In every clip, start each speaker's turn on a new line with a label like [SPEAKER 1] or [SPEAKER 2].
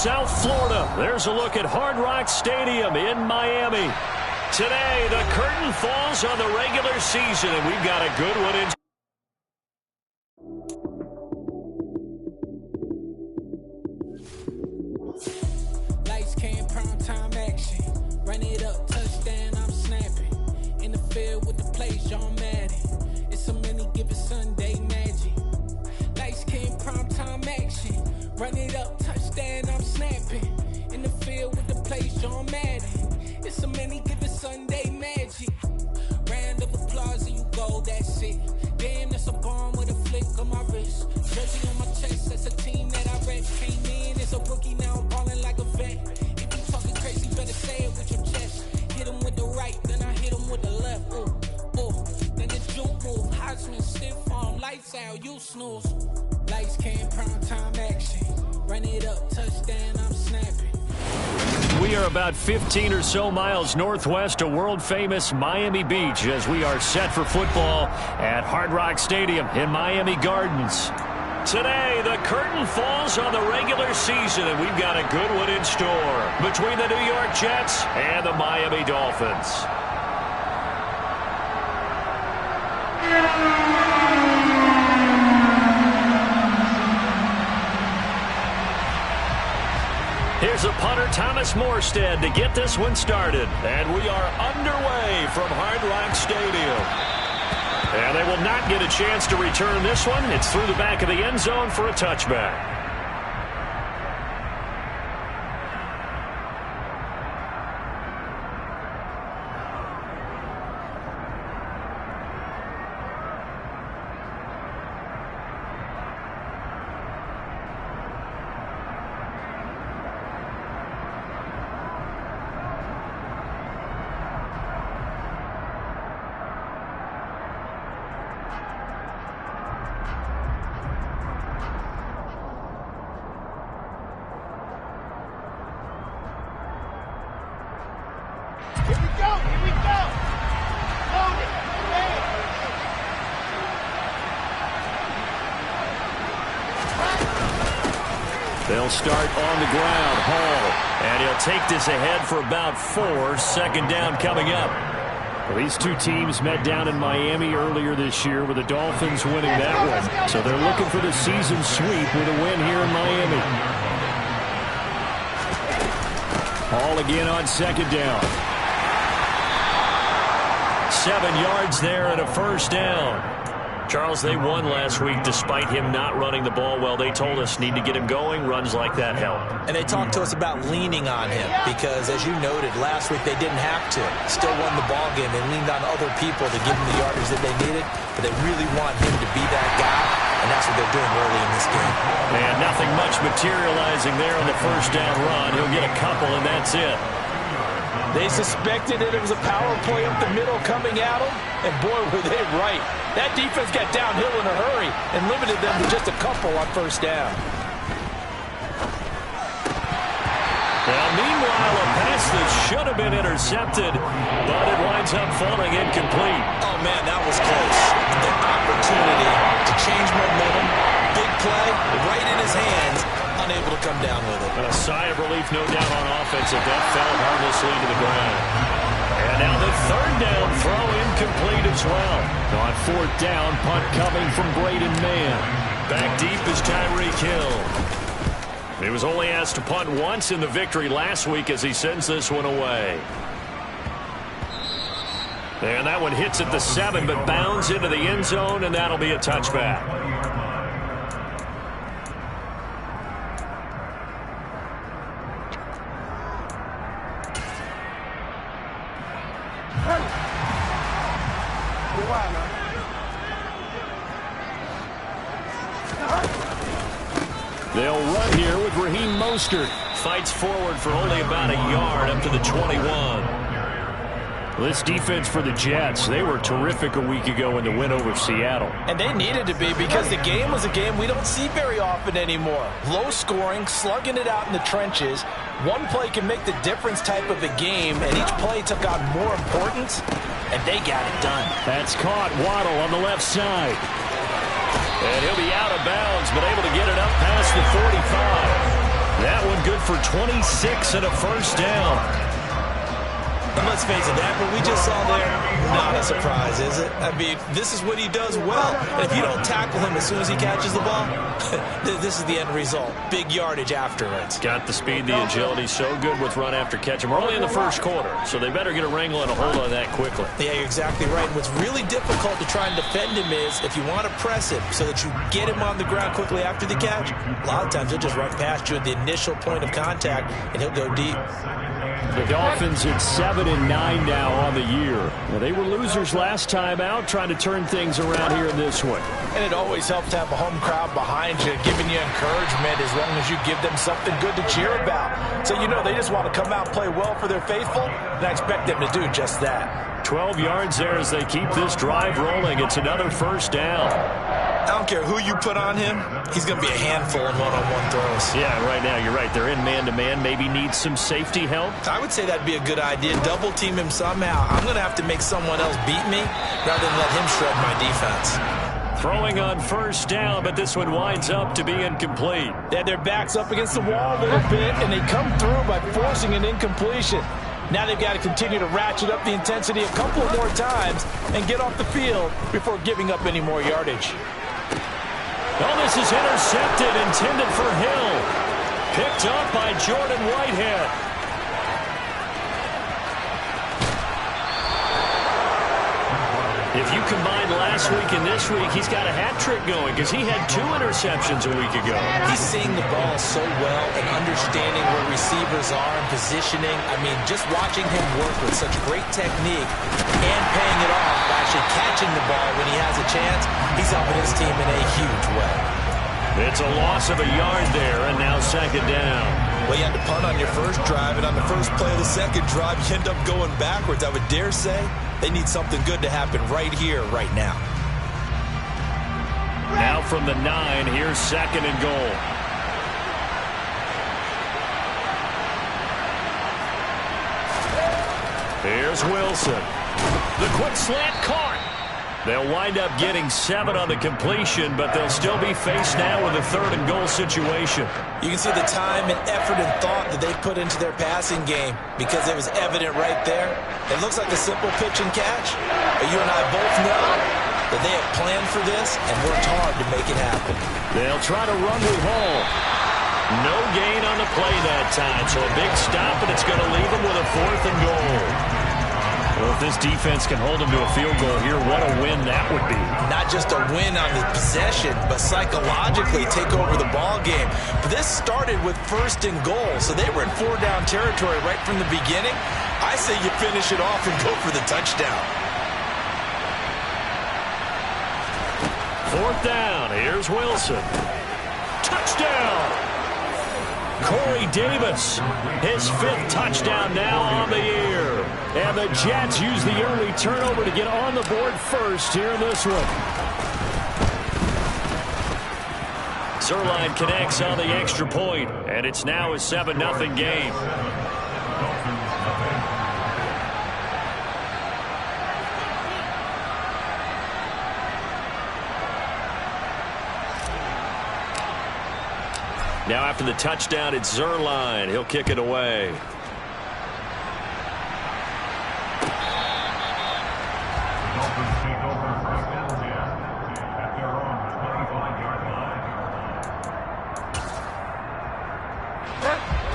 [SPEAKER 1] South Florida. There's a look at Hard Rock Stadium in Miami. Today, the curtain falls on the regular season, and we've got a good one in.
[SPEAKER 2] Lights came, prime time action. Run it up, touchdown, I'm snapping. In the field with the plays, John Madden. It's a many given Sunday magic. Lights came, prime time action. Run it up, touchdown, I'm snapping. In the field with the plays, John Madden. It's a many given Sunday magic. Round of applause and you go, that's it. Damn, that's a bomb with a flick on my wrist. Jersey on my chest, that's a team that I rep. Came in as a rookie, now I'm balling like a vet. If you talking crazy, better say it with your chest. Hit him with the right, then I hit him with the left. Ooh, ooh, then the juke move. Heisman, stiff arm, lights out, you snooze. Lights came, prime time action. Run it up, touchdown, I'm snapping.
[SPEAKER 1] We are about 15 or so miles northwest of world-famous Miami Beach as we are set for football at Hard Rock Stadium in Miami Gardens. Today, the curtain falls on the regular season, and we've got a good one in store between the New York Jets and the Miami Dolphins. Here's a punter, Thomas Morstead, to get this one started. And we are underway from Hard Rock Stadium. And they will not get a chance to return this one. It's through the back of the end zone for a touchback. They'll start on the ground. Hall. And he'll take this ahead for about 4. Second down coming up. Well, these two teams met down in Miami earlier this year with the Dolphins winning that one. So they're looking for the season sweep with a win here in Miami. Hall again on second down. 7 yards there and a first down. Charles, they won last week despite him not running the ball well. They told us need to get him going. Runs like that help. And they talked to us about leaning on him because, as you noted, last week they didn't have to. Still won the ball game. They leaned on other people to give him the yardage that they needed, but they really want him to be that guy, and that's what they're doing early in this game. And nothing much materializing there on the first down run. He'll get a couple, and that's it. They suspected that it was a power play up the middle coming at them, and boy, were they right. That defense got downhill in a hurry and limited them to just a couple on first down. Well, meanwhile, a pass that should have been intercepted, but it winds up falling incomplete. Oh, man, that was close. An opportunity to change momentum. Big play, right in his hands. Unable to come down with it. And a sigh of relief, no doubt, on offense if that fell harmlessly to the ground. And now the third down throw incomplete as well. On fourth down, punt coming from Braden Mann. Back deep is Tyreek Hill. He was only asked to punt once in the victory last week as he sends this one away. And that one hits at the 7 but bounds into the end zone, and that'll be a touchback. They'll run here with Raheem Mostert. Fights forward for only about a yard up to the 21. This defense for the Jets, they were terrific a week ago in the win over Seattle. And they needed to be because the game was a game we don't see very often anymore. Low scoring, slugging it out in the trenches. One play can make the difference type of a game, and each play took on more importance, and they got it done. That's caught. Waddle on the left side. And he'll be out of bounds, but able to get it up past the 45. That one good for 26 and a first down.
[SPEAKER 3] And let's face it, that what we just saw there, not a surprise, is it? I mean, this is what he does well. And if you don't tackle him as soon as he catches the ball, this is the end result. Big yardage after it.
[SPEAKER 1] Got the speed, the agility, so good with run after catch. And we're only in the first quarter, so they better get a wrangle and a hold on that quickly.
[SPEAKER 3] Yeah, you're exactly right. And what's really difficult to try and defend him is if you want to press him so that you get him on the ground quickly after the catch, a lot of times he'll just run past you at the initial point of contact, and he'll go deep.
[SPEAKER 1] The Dolphins at 7-9 now on the year. Well, they were losers last time out, trying to turn things around here in this one.
[SPEAKER 4] And it always helps to have a home crowd behind you, giving you encouragement as long as you give them something good to cheer about. So, you know, they just want to come out and play well for their faithful, and I expect them to do just that.
[SPEAKER 1] 12 yards there as they keep this drive rolling. It's another first down.
[SPEAKER 3] I don't care who you put on him, he's going to be a handful in one-on-one throws.
[SPEAKER 1] Yeah, right now, you're right. They're in man-to-man. Maybe need some safety help.
[SPEAKER 3] I would say that'd be a good idea. Double team him somehow. I'm going to have to make someone else beat me rather than let him shred my defense.
[SPEAKER 1] Throwing on first down, but this one winds up to be incomplete.
[SPEAKER 4] They had their backs up against the wall a little bit, and they come through by forcing an incompletion. Now they've got to continue to ratchet up the intensity a couple more times and get off the field before giving up any more yardage.
[SPEAKER 1] Oh, this is intercepted, intended for Hill. Picked up by Jordan Whitehead. If you combine last week and this week, he's got a hat trick going because he had 2 interceptions a week ago.
[SPEAKER 3] He's seeing the ball so well and understanding where receivers are and positioning. I mean, just watching him work with such great technique and paying it off by actually catching the ball when he has a chance, he's helping his team in a huge way.
[SPEAKER 1] It's a loss of a yard there, and now second down.
[SPEAKER 3] Well, you had to punt on your first drive, and on the first play of the second drive, you end up going backwards. I would dare say they need something good to happen right here, right now.
[SPEAKER 1] Now from the 9, here's second and goal. Here's Wilson. The quick slant caught. They'll wind up getting 7 on the completion, but they'll still be faced now with a 3rd and goal situation.
[SPEAKER 3] You can see the time and effort and thought that they put into their passing game because it was evident right there. It looks like a simple pitch and catch, but you and I both know that they have planned for this and worked hard to make it happen.
[SPEAKER 1] They'll try to run with Hall. No gain on the play that time, so a big stop, and it's going to leave them with a 4th and goal. Well, if this defense can hold them to a field goal here, what a win that would be.
[SPEAKER 3] Not just a win on the possession, but psychologically take over the ball game. But this started with 1st and goal, so they were in 4-down territory right from the beginning. I say you finish it off and go for the touchdown.
[SPEAKER 1] 4th down. Here's Wilson. Touchdown! Corey Davis, his 5th touchdown now on the year. And the Jets use the early turnover to get on the board first here in this one. Zerline connects on the extra point, and it's now a 7-0 game. Now after the touchdown, it's Zerline. He'll kick it away.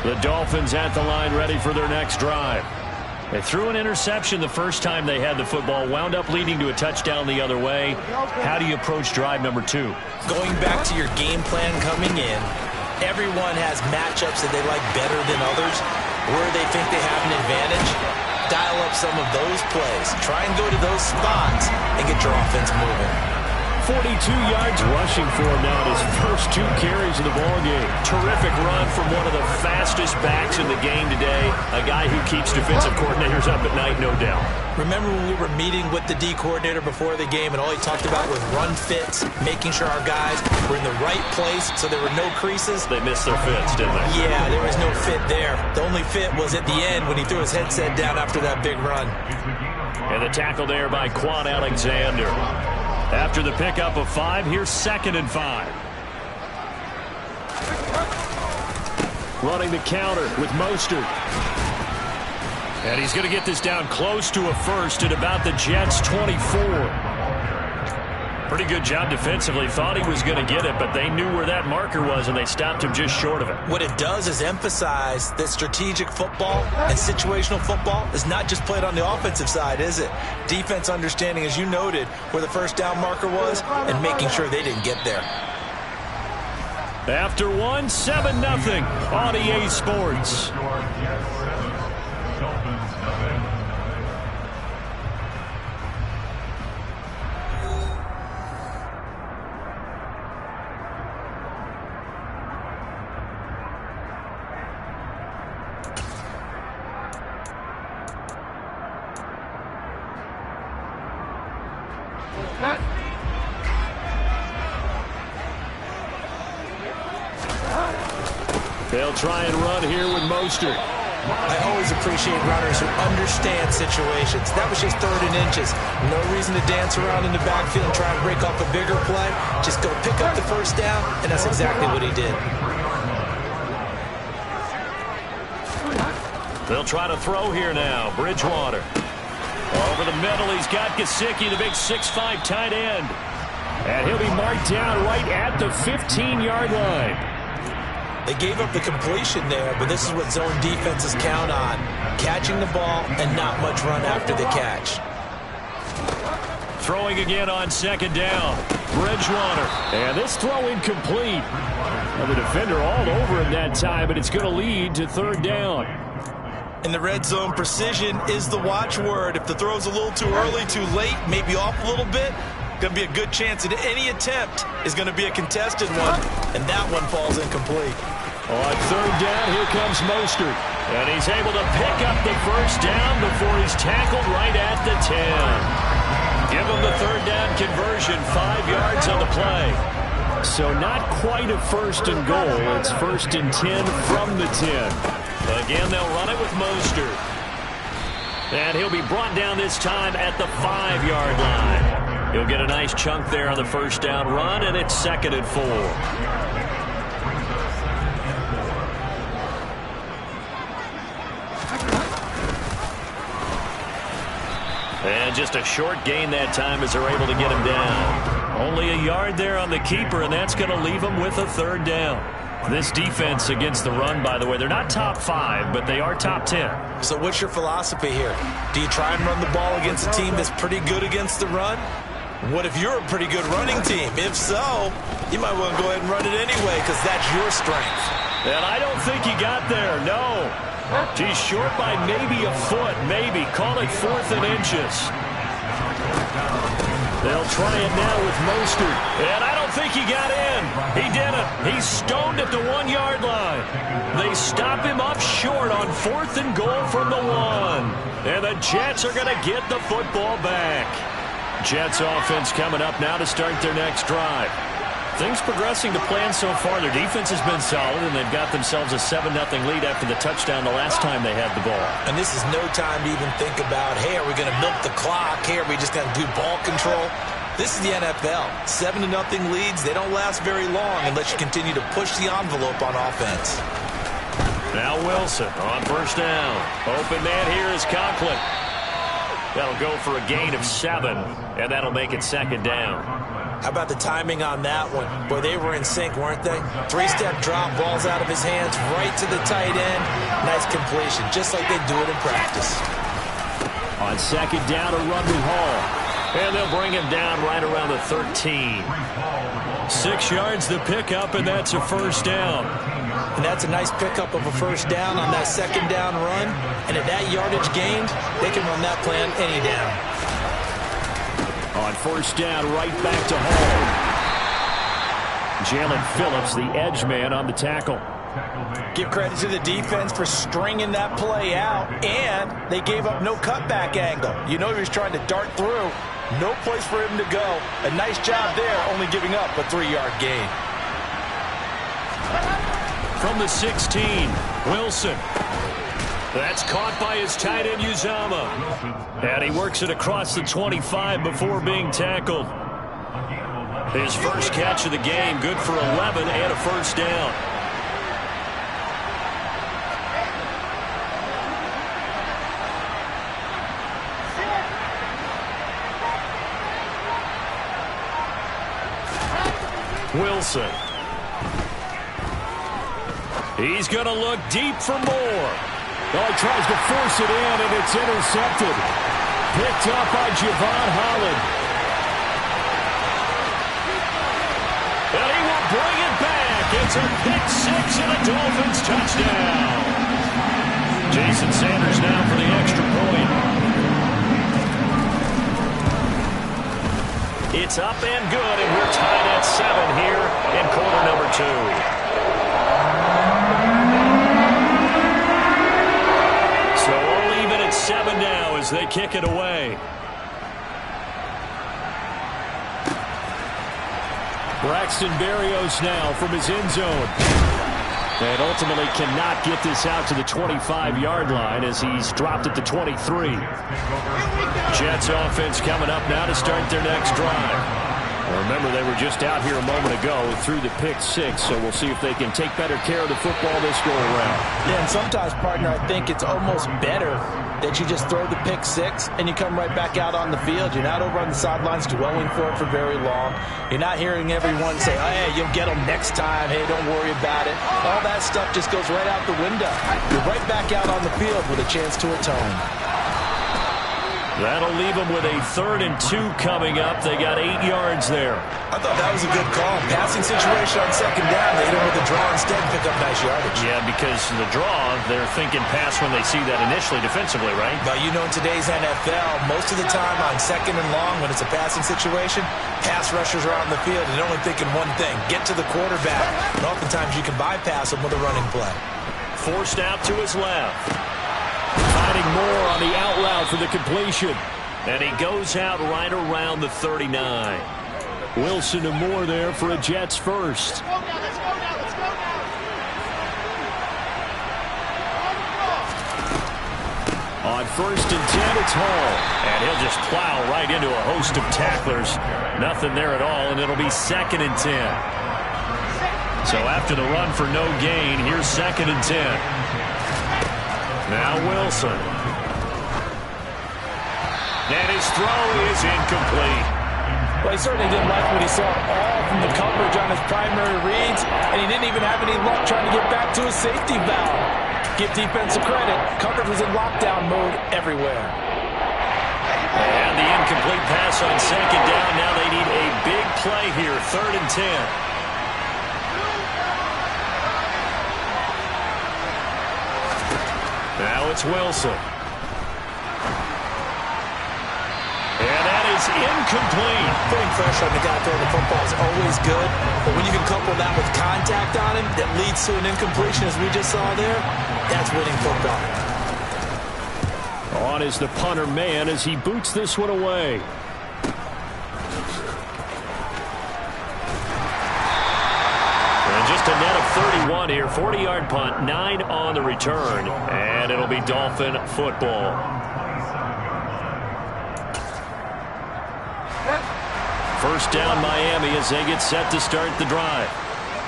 [SPEAKER 1] The Dolphins at the line ready for their next drive. They threw an interception the first time they had the football, wound up leading to a touchdown the other way. How do you approach drive number 2?
[SPEAKER 3] Going back to your game plan coming in, everyone has matchups that they like better than others, where they think they have an advantage. Dial up some of those plays. Try and go to those spots and get your offense moving.
[SPEAKER 1] 42 yards rushing for him now in his first 2 carries of the ballgame. Terrific run from one of the fastest backs in the game today. A guy who keeps defensive coordinators up at night, no doubt.
[SPEAKER 3] Remember when we were meeting with the D coordinator before the game and all he talked about was run fits, making sure our guys were in the right place so there were no creases?
[SPEAKER 1] They missed their fits, didn't they?
[SPEAKER 3] Yeah, there was no fit there. The only fit was at the end when he threw his headset down after that big run.
[SPEAKER 1] And the tackle there by Quan Alexander. After the pickup of 5, here's 2nd and 5. running the counter with Mostert. And he's going to get this down close to a first at about the Jets' 24. Pretty good job defensively. Thought he was going to get it, but they knew where that marker was, and they stopped him just short of it.
[SPEAKER 3] What it does is emphasize that strategic football and situational football is not just played on the offensive side, is it? Defense understanding, as you noted, where the first down marker was and making sure they didn't get there.
[SPEAKER 1] After 7-0 on EA Sports. They'll try and run here with Mostert.
[SPEAKER 3] I always appreciate runners who understand situations. That was just 3rd and inches. No reason to dance around in the backfield and try and break off a bigger play. Just go pick up the first down, and that's exactly what he did.
[SPEAKER 1] They'll try to throw here now. Bridgewater. Over the middle, he's got Gesicki, the big 6'5" tight end. And he'll be marked down right at the 15-yard line.
[SPEAKER 3] They gave up the completion there, but this is what zone defenses count on. Catching the ball and not much run after the catch.
[SPEAKER 1] Throwing again on 2nd down. Bridgewater. And this throw incomplete. And the defender all over him that time, but it's going to lead to 3rd down.
[SPEAKER 3] In the red zone, precision is the watchword. If the throw's a little too early, too late, maybe off a little bit, going to be a good chance that any attempt is going to be a contested one, and that one falls incomplete.
[SPEAKER 1] On 3rd down, here comes Mostert. And he's able to pick up the first down before he's tackled right at the 10. Give him the 3rd down conversion, 5 yards on the play. So not quite a 1st and goal. It's 1st and 10 from the 10. Again, they'll run it with Mostert. And he'll be brought down this time at the 5-yard line. He'll get a nice chunk there on the first down run, and it's 2nd and 4. And just a short gain that time as they're able to get him down. Only a yard there on the keeper, and that's going to leave him with a 3rd down. This defense against the run, by the way, they're not top 5, but they are top 10.
[SPEAKER 3] So what's your philosophy here? Do you try and run the ball against a team that's pretty good against the run? What if you're a pretty good running team? If so, you might want to go ahead and run it anyway because that's your strength.
[SPEAKER 1] And I don't think he got there, no. He's short by maybe a foot, maybe. Call it 4th and inches. They'll try it now with Mostert. And I don't think he got in. He didn't. He's stoned at the 1-yard line. They stop him up short on 4th and goal from the 1. And the Jets are going to get the football back. Jets offense coming up now to start their next drive. Things progressing to plan so far. Their defense has been solid, and they've got themselves a 7-0 lead after the touchdown the last time they had the ball.
[SPEAKER 3] And this is no time to even think about, hey, are we going to milk the clock? Hey, are we just going to do ball control? This is the NFL. 7-0 leads, they don't last very long unless you continue to push the envelope on offense.
[SPEAKER 1] Now Wilson on first down. Open man here is Conklin. That'll go for a gain of 7, and that'll make it 2nd down.
[SPEAKER 3] How about the timing on that one? Boy, they were in sync, weren't they? 3-step drop, balls out of his hands, right to the tight end. Nice completion, just like they do it in practice.
[SPEAKER 1] On 2nd down, a run with Hall. And they'll bring him down right around the 13. 6 yards to pick up, and that's a first down.
[SPEAKER 3] And that's a nice pickup of a first down on that 2nd down run. And at that yardage gained, they can run that plan any down.
[SPEAKER 1] On first down, right back to Hall. Jalen Phillips, the edge man on the tackle.
[SPEAKER 4] Give credit to the defense for stringing that play out, and they gave up no cutback angle. You know he was trying to dart through. No place for him to go. A nice job there, only giving up a 3-yard gain.
[SPEAKER 1] From the 16, Wilson. That's caught by his tight end, Uzama. And he works it across the 25 before being tackled. His first catch of the game, good for 11 and a first down. Wilson. He's going to look deep for more.
[SPEAKER 5] Oh, he tries to force it in, and it's intercepted. Picked up by Javon Holland.
[SPEAKER 1] And he will bring it back. It's a pick six and a Dolphins touchdown. Jason Sanders now for the extra point. It's up and good, and we're tied at 7 here in quarter number 2. So all even at 7 now as they kick it away.
[SPEAKER 5] Braxton Berrios now from his end zone. And ultimately cannot get this out to the 25-yard line as he's dropped at the 23.
[SPEAKER 1] Jets offense coming up now to start their next drive.
[SPEAKER 5] Remember, they were just out here a moment ago through the pick six, so we'll see if they can take better care of the football this go-around.
[SPEAKER 4] Yeah, and sometimes, partner, I think it's almost better that you just throw the pick six and you come right back out on the field. You're not over on the sidelines dwelling for it for very long. You're not hearing everyone say, oh, hey, you'll get them next time. Hey, don't worry about it. All that stuff just goes right out the window. You're right back out on the field with a chance to atone.
[SPEAKER 1] That'll leave them with a 3rd and 2 coming up. They got 8 yards there.
[SPEAKER 3] I thought that was a good call. Passing situation on 2nd down. They hit him with a draw instead and pick up nice yardage.
[SPEAKER 1] Yeah, because the draw, they're thinking pass when they see that initially defensively, right?
[SPEAKER 3] But you know in today's NFL, most of the time on 2nd and long when it's a passing situation, pass rushers are on the field and they're only thinking one thing, get to the quarterback. And oftentimes you can bypass them with a running play.
[SPEAKER 1] Forced out to his left.
[SPEAKER 5] Finding more on the out route for the completion.
[SPEAKER 1] And he goes out right around the 39.
[SPEAKER 5] Wilson and Moore there for a Jets first. On 1st and 10, it's Hall.
[SPEAKER 1] And he'll just plow right into a host of tacklers. Nothing there at all, and it'll be 2nd and 10. So after the run for no gain, here's 2nd and 10. Now Wilson. And his throw is incomplete.
[SPEAKER 4] Well, he certainly didn't like what he saw all from the coverage on his primary reads, and he didn't even have any luck trying to get back to his safety valve. Give defensive credit. Coverage was in lockdown mode everywhere.
[SPEAKER 1] And the incomplete pass on 2nd down. Now they need a big play here. 3rd and 10. Now it's Wilson. And that is incomplete.
[SPEAKER 3] Putting pressure on the guy throwing the football is always good, but when you can couple that with contact on him that leads to an incompletion as we just saw there, that's winning football.
[SPEAKER 5] On is the punter man as he boots this one away.
[SPEAKER 1] Just a net of 31 here. 40-yard punt, 9 on the return. And it'll be Dolphin football. First down Miami as they get set to start the drive.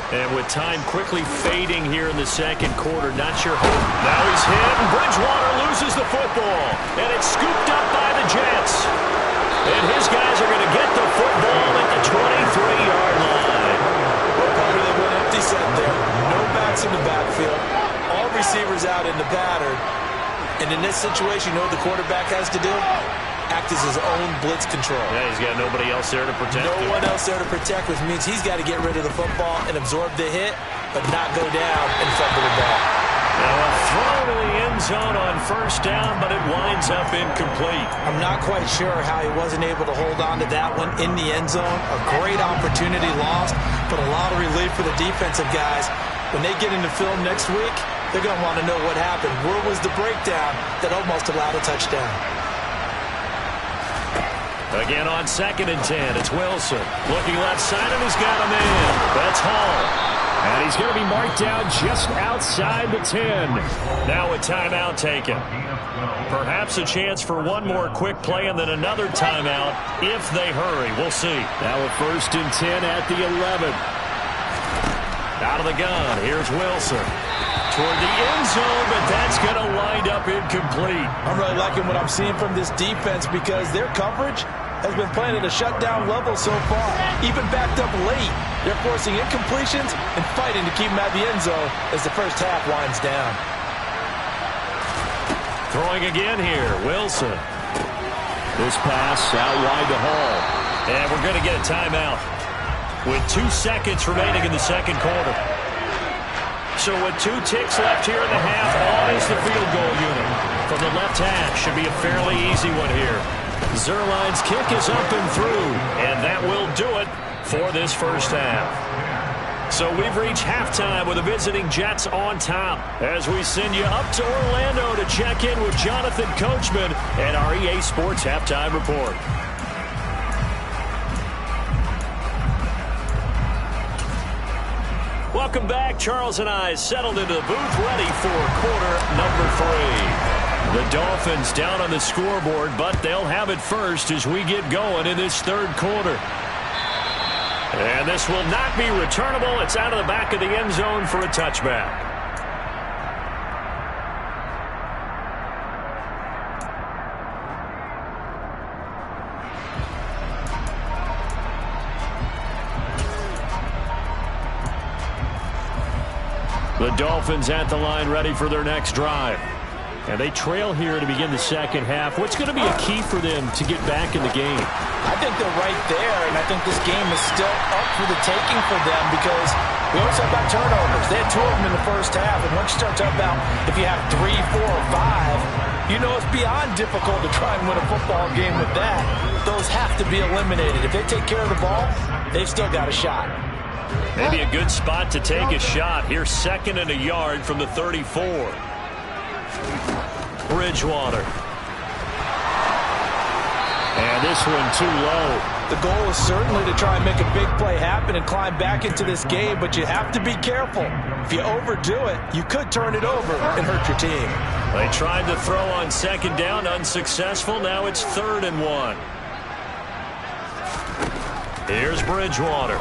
[SPEAKER 1] And with time quickly fading here in the 2nd quarter, not sure who. Now he's hit, and Bridgewater loses the football. And it's scooped up by the Jets. And his guys are going to get the football at the 23-yard line.
[SPEAKER 3] Set there. No backs in the backfield. All receivers out in the batter. And in this situation, you know what the quarterback has to do? Act as his own blitz control.
[SPEAKER 1] Yeah, he's got nobody else there to protect him.
[SPEAKER 3] No one else there to protect, which means he's got to get rid of the football and absorb the hit, but not go down and fumble the ball.
[SPEAKER 1] Now a throw to the end zone on 1st down, but it winds up incomplete.
[SPEAKER 3] I'm not quite sure how he wasn't able to hold on to that one in the end zone. A great opportunity lost, but a lot of relief for the defensive guys. When they get into film next week, they're going to want to know what happened. Where was the breakdown that almost allowed a touchdown?
[SPEAKER 1] Again on 2nd and 10, it's Wilson. Looking left side, and he's got a man. That's Hall.
[SPEAKER 5] And he's going to be marked down just outside the 10.
[SPEAKER 1] Now a timeout taken. Perhaps a chance for one more quick play and then another timeout if they hurry. We'll see.
[SPEAKER 5] Now a 1st and 10 at the 11.
[SPEAKER 1] Out of the gun, here's Wilson. Toward the end zone, but that's going to wind up incomplete.
[SPEAKER 4] I'm really liking what I'm seeing from this defense because their coverage has been playing at a shutdown level so far. Even backed up late, they're forcing incompletions and fighting to keep him out of the end zone as the first half winds down.
[SPEAKER 5] Throwing again here, Wilson. This pass out wide to Hall. And we're going to get a timeout with 2 seconds remaining in the second quarter. So with 2 ticks left here in the half, on is the field goal unit. From the left hash, should be a fairly easy one here. Zerline's kick is up and through, and that will do it for this first half. So we've reached halftime with the visiting Jets on top as we send you up to Orlando to check in with Jonathan Coachman and our EA Sports Halftime Report. Welcome back. Charles and I settled into the booth ready for quarter number 3. The Dolphins down on the scoreboard, but they'll have it first as we get going in this third quarter. And this will not be returnable. It's out of the back of the end zone for a touchback. The Dolphins at the line ready for their next drive. And they trail here to begin the second half. What's going to be a key for them to get back in the game?
[SPEAKER 4] I think they're right there, and I think this game is still up for the taking for them because we always talk about turnovers. They had 2 of them in the first half, and once you start talking about if you have 3, 4, or 5, you know it's beyond difficult to try and win a football game with that. Those have to be eliminated. If they take care of the ball, they've still got a shot.
[SPEAKER 5] Maybe a good spot to take a shot. Here's 2nd and a yard from the 34. Bridgewater. And this one too low.
[SPEAKER 4] The goal is certainly to try and make a big play happen and climb back into this game, but you have to be careful. If you overdo it, you could turn it over and hurt your team.
[SPEAKER 5] They tried to throw on 2nd down, unsuccessful. Now it's 3rd and 1. Here's Bridgewater.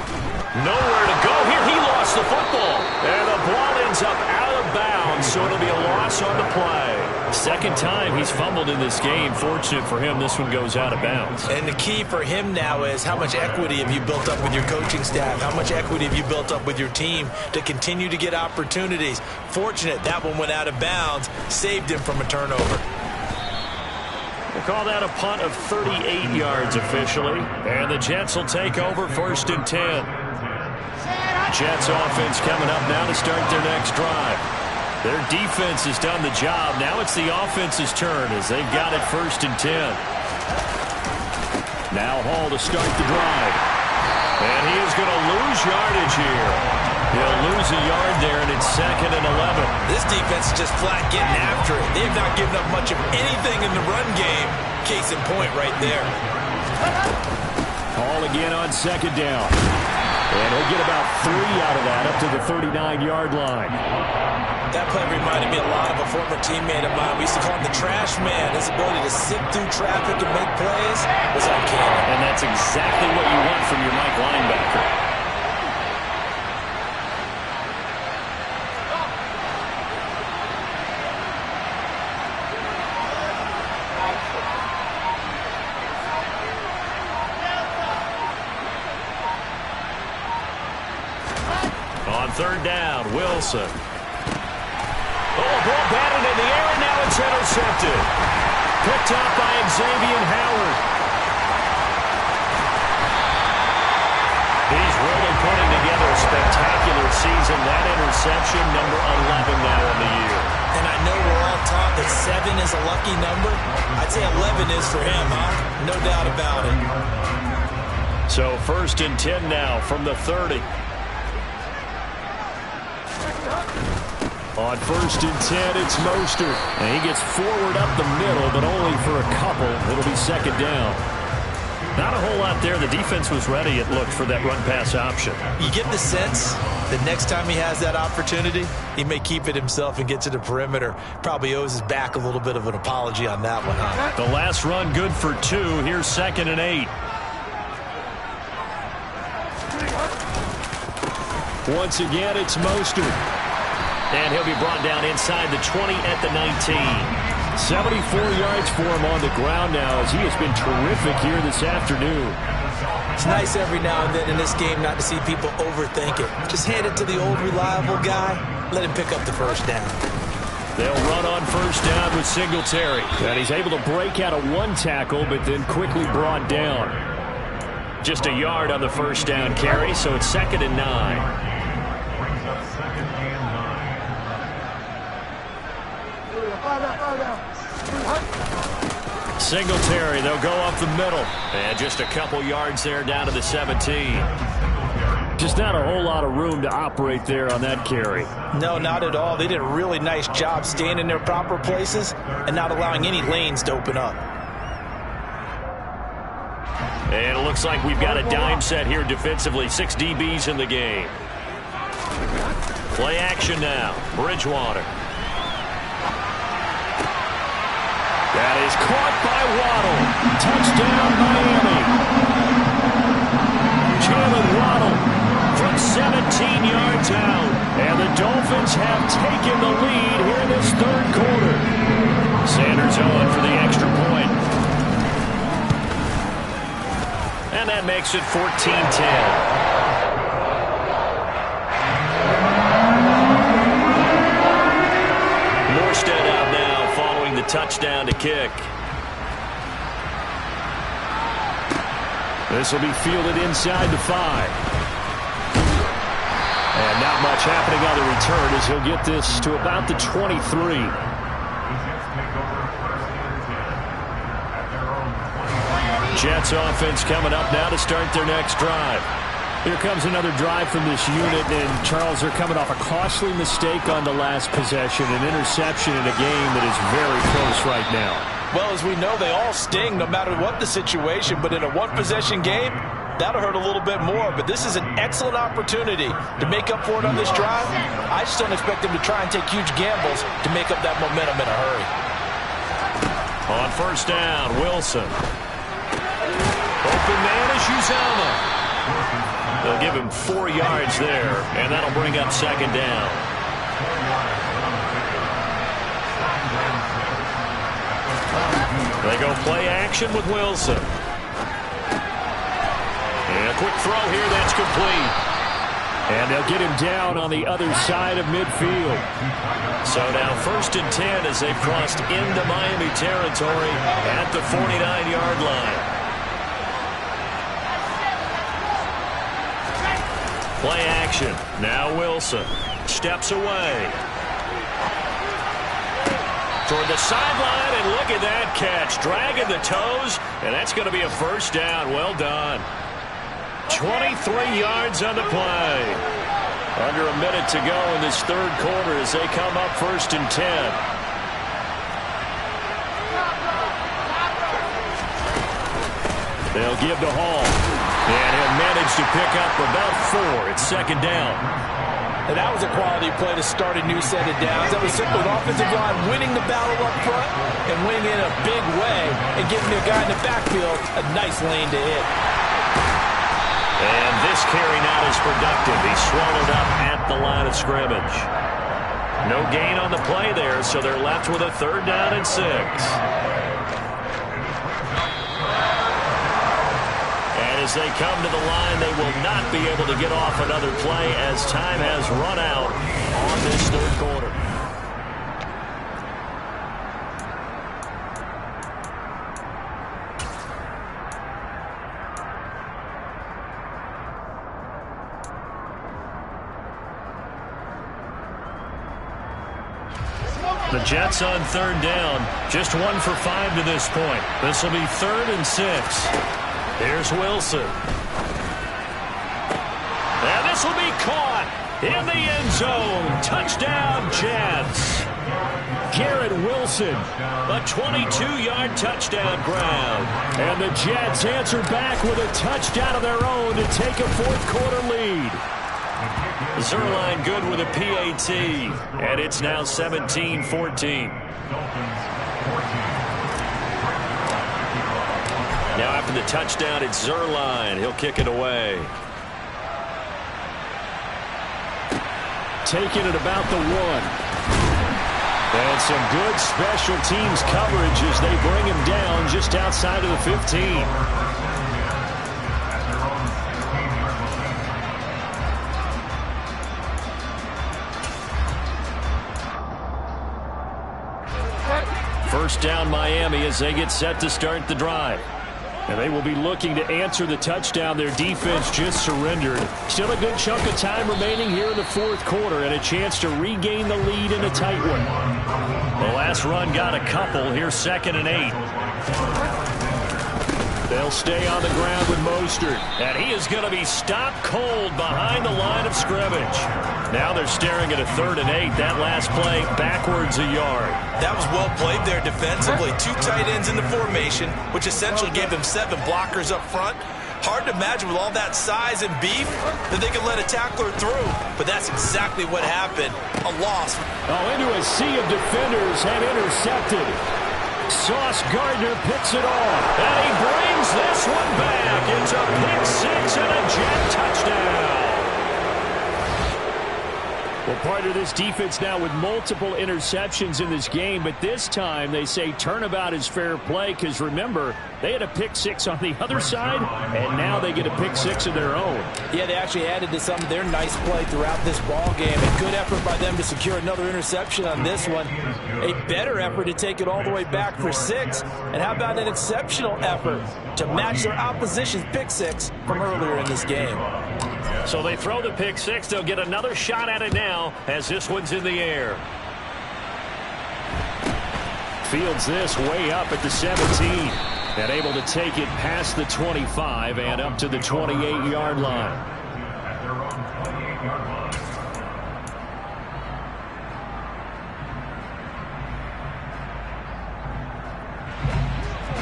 [SPEAKER 5] Nowhere to go here. He lost the football. And the ball ends up out of bounds, so it'll be a loss on the play. 2nd time he's fumbled in this game. Fortunate for him, this one goes out of bounds.
[SPEAKER 3] And the key for him now is how much equity have you built up with your coaching staff? How much equity have you built up with your team to continue to get opportunities? Fortunate that one went out of bounds, saved him from a turnover.
[SPEAKER 5] We'll call that a punt of 38 yards officially. And the Jets will take over 1st and 10. Jets offense coming up now to start their next drive. Their defense has done the job. Now it's the offense's turn as they've got it 1st and 10. Now Hall to start the drive. And he is going to lose yardage here. He'll lose a yard there, and it's 2nd and 11.
[SPEAKER 3] This defense is just flat getting after it. They have not given up much of anything in the run game. Case in point right there.
[SPEAKER 5] Hall again on 2nd down. And he'll get about 3 out of that up to the 39-yard line.
[SPEAKER 3] That play reminded me a lot of a former teammate of mine. We used to call him the trash man. His ability to sit through traffic and make plays was uncanny.
[SPEAKER 5] And that's exactly what you want from your Mike linebacker. On 3rd down, Wilson. Oh, ball batted in the air, and now it's intercepted. Picked up by Xavier Howard. He's really putting together a spectacular season. That interception, number 11 now in the year.
[SPEAKER 3] And I know we're all taught that 7 is a lucky number. I'd say 11 is for him, huh? No doubt about it.
[SPEAKER 5] So 1st and 10 now from the 30. On 1st and 10, it's Mostert. And he gets forward up the middle, but only for a couple. It'll be 2nd down. Not a whole lot there. The defense was ready, it looked, for that run-pass option.
[SPEAKER 3] You get the sense that next time he has that opportunity, he may keep it himself and get to the perimeter. Probably owes his back a little bit of an apology on that one, huh?
[SPEAKER 5] The last run good for 2. Here's 2nd and 8. Once again, it's Mostert. And he'll be brought down inside the 20 at the 19. 74 yards for him on the ground now as he has been terrific here this afternoon.
[SPEAKER 3] It's nice every now and then in this game not to see people overthink it. Just hand it to the old reliable guy. Let him pick up the first down.
[SPEAKER 5] They'll run on first down with Singletary. And he's able to break out of one tackle, but then quickly brought down. Just a yard on the first down carry, so it's 2nd and 9. Singletary, they'll go up the middle. And just a couple yards there down to the 17. Just not a whole lot of room to operate there on that carry.
[SPEAKER 4] No, not at all. They did a really nice job staying in their proper places and not allowing any lanes to open up.
[SPEAKER 5] And it looks like we've got a dime set here defensively. 6 DBs in the game. Play action now. Bridgewater. That is caught by Waddle. Touchdown, Miami. Jalen Waddle from 17 yards out. And the Dolphins have taken the lead here in this 3rd quarter. Sanders on for the extra point. And that makes it 14-10. Touchdown to kick. This will be fielded inside the 5. And not much happening on the return as he'll get this to about the 23. Jets offense coming up now to start their next drive. Here comes another drive from this unit, and Charles, they're coming off a costly mistake on the last possession, an interception in a game that is very close right now.
[SPEAKER 4] Well, as we know, they all sting no matter what the situation, but in a one-possession game, that'll hurt a little bit more. But this is an excellent opportunity to make up for it on this drive. I just don't expect them to try and take huge gambles to make up that momentum in a hurry.
[SPEAKER 5] On first down, Wilson. Open man is Uzomah. They'll give him 4 yards there, and that'll bring up 2nd down. They go play action with Wilson. And a quick throw here, that's complete. And they'll get him down on the other side of midfield. So now 1st and 10 as they've crossed into Miami territory at the 49-yard line. Play action. Now Wilson steps away. Toward the sideline, and look at that catch. Dragging the toes, and that's going to be a first down. Well done. 23 yards on the play. Under a minute to go in this 3rd quarter as they come up 1st and 10. They'll give to Hall. And he'll manage to pick up about 4. It's 2nd down.
[SPEAKER 4] And that was a quality play to start a new set of downs. That was simply an offensive line winning the battle up front and winning in a big way and giving the guy in the backfield a nice lane to hit.
[SPEAKER 5] And this carry not as productive. He's swallowed up at the line of scrimmage. No gain on the play there, so they're left with a 3rd down and 6. As they come to the line, they will not be able to get off another play as time has run out on this 3rd quarter. The Jets on 3rd down, just 1 for 5 to this point. This will be 3rd and 6. Here's Wilson. And this will be caught in the end zone. Touchdown, Jets. Garrett Wilson, a 22-yard touchdown grab. And the Jets answer back with a touchdown of their own to take a 4th quarter lead. Zerline good with a PAT. And it's now 17-14. Now after the touchdown, it's Zerline. He'll kick it away. Taking it about the 1. And some good special teams coverage as they bring him down just outside of the 15. First down Miami as they get set to start the drive. And they will be looking to answer the touchdown their defense just surrendered. Still a good chunk of time remaining here in the fourth quarter and a chance to regain the lead in a tight one. The last run got a couple. Here's 2nd and 8. They'll stay on the ground with Mostert. And he is going to be stopped cold behind the line of scrimmage. Now they're staring at a 3rd and 8. That last play backwards a yard.
[SPEAKER 3] That was well played there defensively. 2 tight ends in the formation, which essentially gave them 7 blockers up front. Hard to imagine with all that size and beef that they could let a tackler through. But that's exactly what happened. A loss.
[SPEAKER 5] Into a sea of defenders and intercepted. Sauce Gardner picks it off. And he brings this one back. It's a pick 6 and a Jet touchdown. Well, part of this defense now with multiple interceptions in this game, but this time they say turnabout is fair play because, remember, they had a pick 6 on the other side, and now they get a pick 6 of their own.
[SPEAKER 4] Yeah, they actually added to some of their nice play throughout this ball game. A good effort by them to secure another interception on this one. A better effort to take it all the way back for 6. And how about an exceptional effort to match their opposition's pick 6 from earlier in this game?
[SPEAKER 5] So they throw the pick 6. They'll get another shot at it now as this one's in the air. Fields this way up at the 17. And able to take it past the 25 and up to the 28-yard line.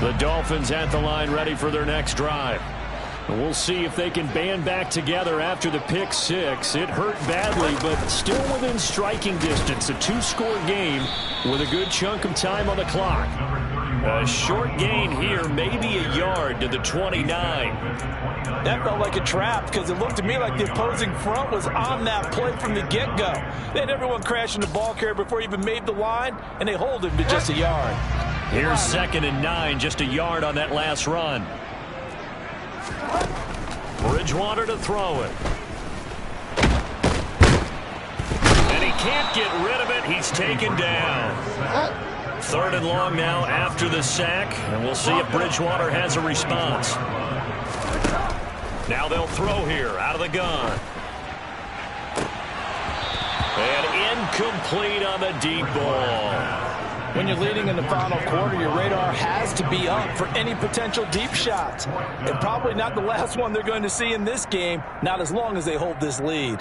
[SPEAKER 5] The Dolphins at the line ready for their next drive. And we'll see if they can band back together after the pick 6. It hurt badly, but still within striking distance. A 2-score game with a good chunk of time on the clock. A short gain here, maybe a yard to the 29.
[SPEAKER 4] That felt like a trap because it looked to me like the opposing front was on that play from the get-go. They had everyone crashing the ball carrier before he even made the line, and they hold him to just a yard.
[SPEAKER 5] Here's 2nd and 9, just a yard on that last run. Bridgewater to throw it. And he can't get rid of it. He's taken down. 3rd and long now after the sack, and we'll see if Bridgewater has a response. Now they'll throw here out of the gun. And incomplete on the deep ball.
[SPEAKER 4] When you're leading in the final quarter, your radar has to be up for any potential deep shots. And probably not the last one they're going to see in this game, not as long as they hold this lead.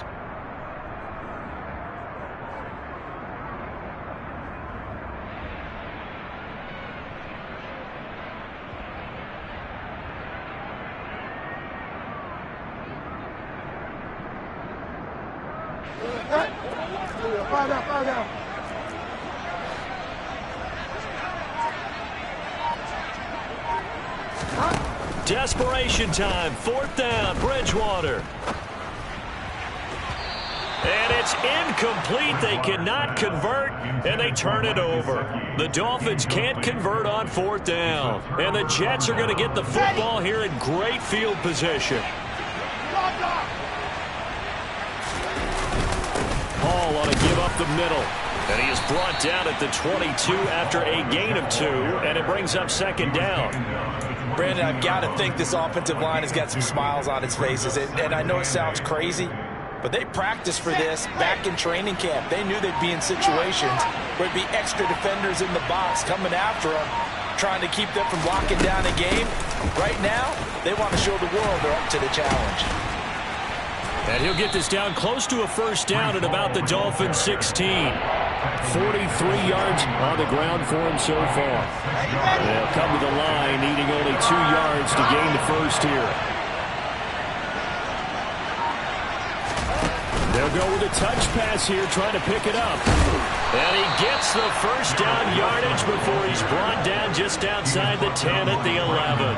[SPEAKER 5] Desperation time, 4th down, Bridgewater. And it's incomplete. They cannot convert, and they turn it over. The Dolphins can't convert on 4th down. And the Jets are going to get the football here in great field position. Hall on a give up the middle. And he is brought down at the 22 after a gain of 2, and it brings up 2nd down.
[SPEAKER 4] Brandon, I've got to think this offensive line has got some smiles on its faces. And I know it sounds crazy, but they practiced for this back in training camp. They knew they'd be in situations where there'd be extra defenders in the box coming after them, trying to keep them from locking down a game. Right now, they want to show the world they're up to the challenge.
[SPEAKER 5] And he'll get this down close to a 1st down at about the Dolphins' 16. 43 yards on the ground for him so far. They'll come to the line, needing only 2 yards to gain the 1st here. They'll go with a touch pass here, trying to pick it up. And he gets the 1st down yardage before he's brought down just outside the 10 at the 11.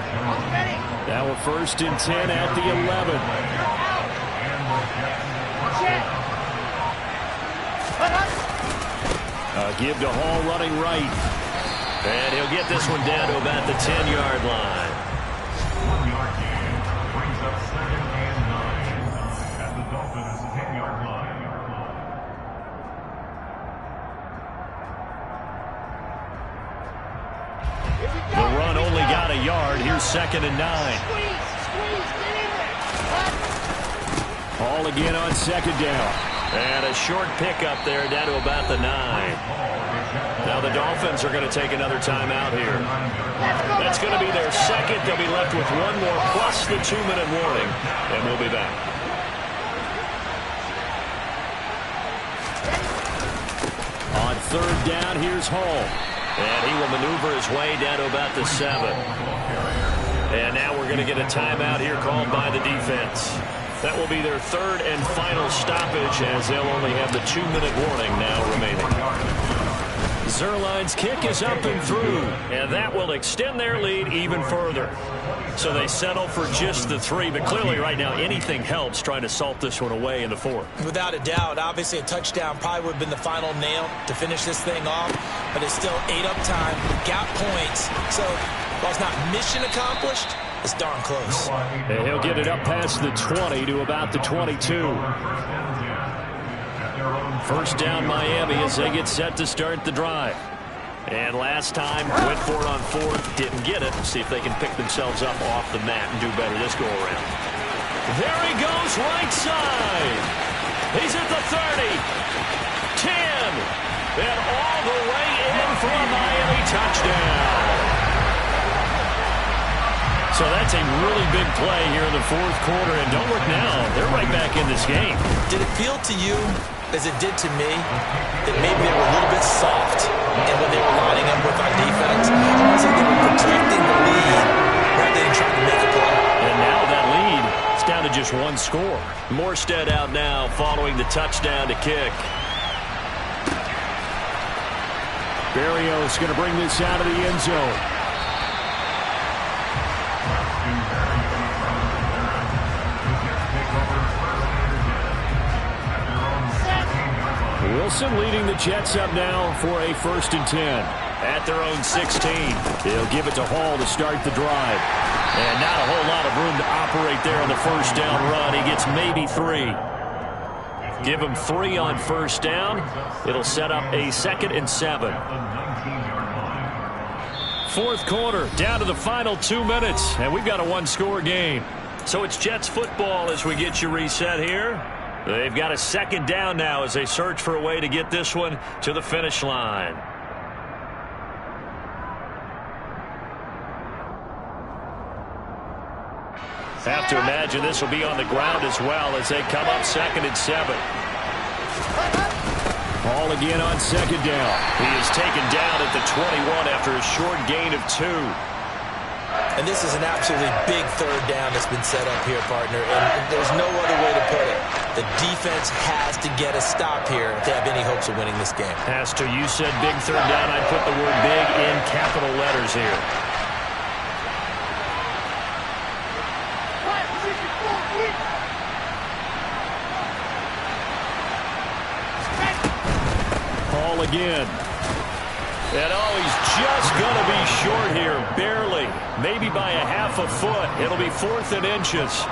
[SPEAKER 5] Now a 1st and 10 at the 11. Give to Hall running right.
[SPEAKER 1] And he'll get this one down to about the 10-yard line.
[SPEAKER 6] 1-yard gain brings up 2nd and 9 at the Dolphins' 10-yard line.
[SPEAKER 5] The run only got a yard. Here's 2nd and 9. Hall again on 2nd down.
[SPEAKER 1] And a short pickup there down to about the 9. Now the Dolphins are going to take another timeout here. That's going to be their second. They'll be left with one more plus the 2-minute warning. And we'll be back.
[SPEAKER 5] On 3rd down, here's Hall.
[SPEAKER 1] And he will maneuver his way down to about the 7. And now we're going to get a timeout here called by the defense. That will be their 3rd and final stoppage, as they'll only have the 2-minute warning now remaining. Zerline's kick is up and through, and that will extend their lead even further. So they settle for just the 3, but clearly right now anything helps trying to salt this one away in the 4th.
[SPEAKER 3] Without a doubt, obviously a touchdown probably would have been the final nail to finish this thing off, but it's still 8 up time, got points, so while it's not mission accomplished, it's darn close.
[SPEAKER 5] And he'll get it up past the 20 to about the 22. First down Miami as they get set to start the drive. And last time, went for it on 4th, didn't get it. See if they can pick themselves up off the mat and do better this go-around. There he goes, right side. He's at the 30, 10, and all the way in for a Miami touchdown. So that's a really big play here in the 4th quarter. And don't look now, they're right back in this game.
[SPEAKER 3] Did it feel to you, as it did to me, that maybe they were a little bit soft and when they were lining up with our defense? Almost like they were protecting the lead rather than trying to make a play.
[SPEAKER 1] And now that lead is down to just 1 score. Morstead out now following the touchdown to kick.
[SPEAKER 5] Berrios going to bring this out of the end zone. Wilson leading the Jets up now for a 1st and 10.
[SPEAKER 1] At their own 16.
[SPEAKER 5] He'll give it to Hall to start the drive.
[SPEAKER 1] And not a whole lot of room to operate there on the 1st down run. He gets maybe 3. Give him 3 on 1st down. It'll set up a 2nd and 7. 4th quarter, down to the final 2 minutes. And we've got a 1-score game. So it's Jets football as we get you reset here. They've got a 2nd down now as they search for a way to get this one to the finish line. Have to imagine this will be on the ground as well as they come up 2nd and 7.
[SPEAKER 5] Hall again on 2nd down.
[SPEAKER 1] He is taken down at the 21 after a short gain of 2.
[SPEAKER 3] And this is an absolutely big 3rd down that's been set up here, partner. And there's no other way to put it. The defense has to get a stop here if they have any hopes of winning this game.
[SPEAKER 1] Has to. You said big 3rd down. I'd put the word big in capital letters here.
[SPEAKER 5] Hall again.
[SPEAKER 1] And he's just going to be short here, barely. Maybe by a half a foot. It'll be 4th and inches.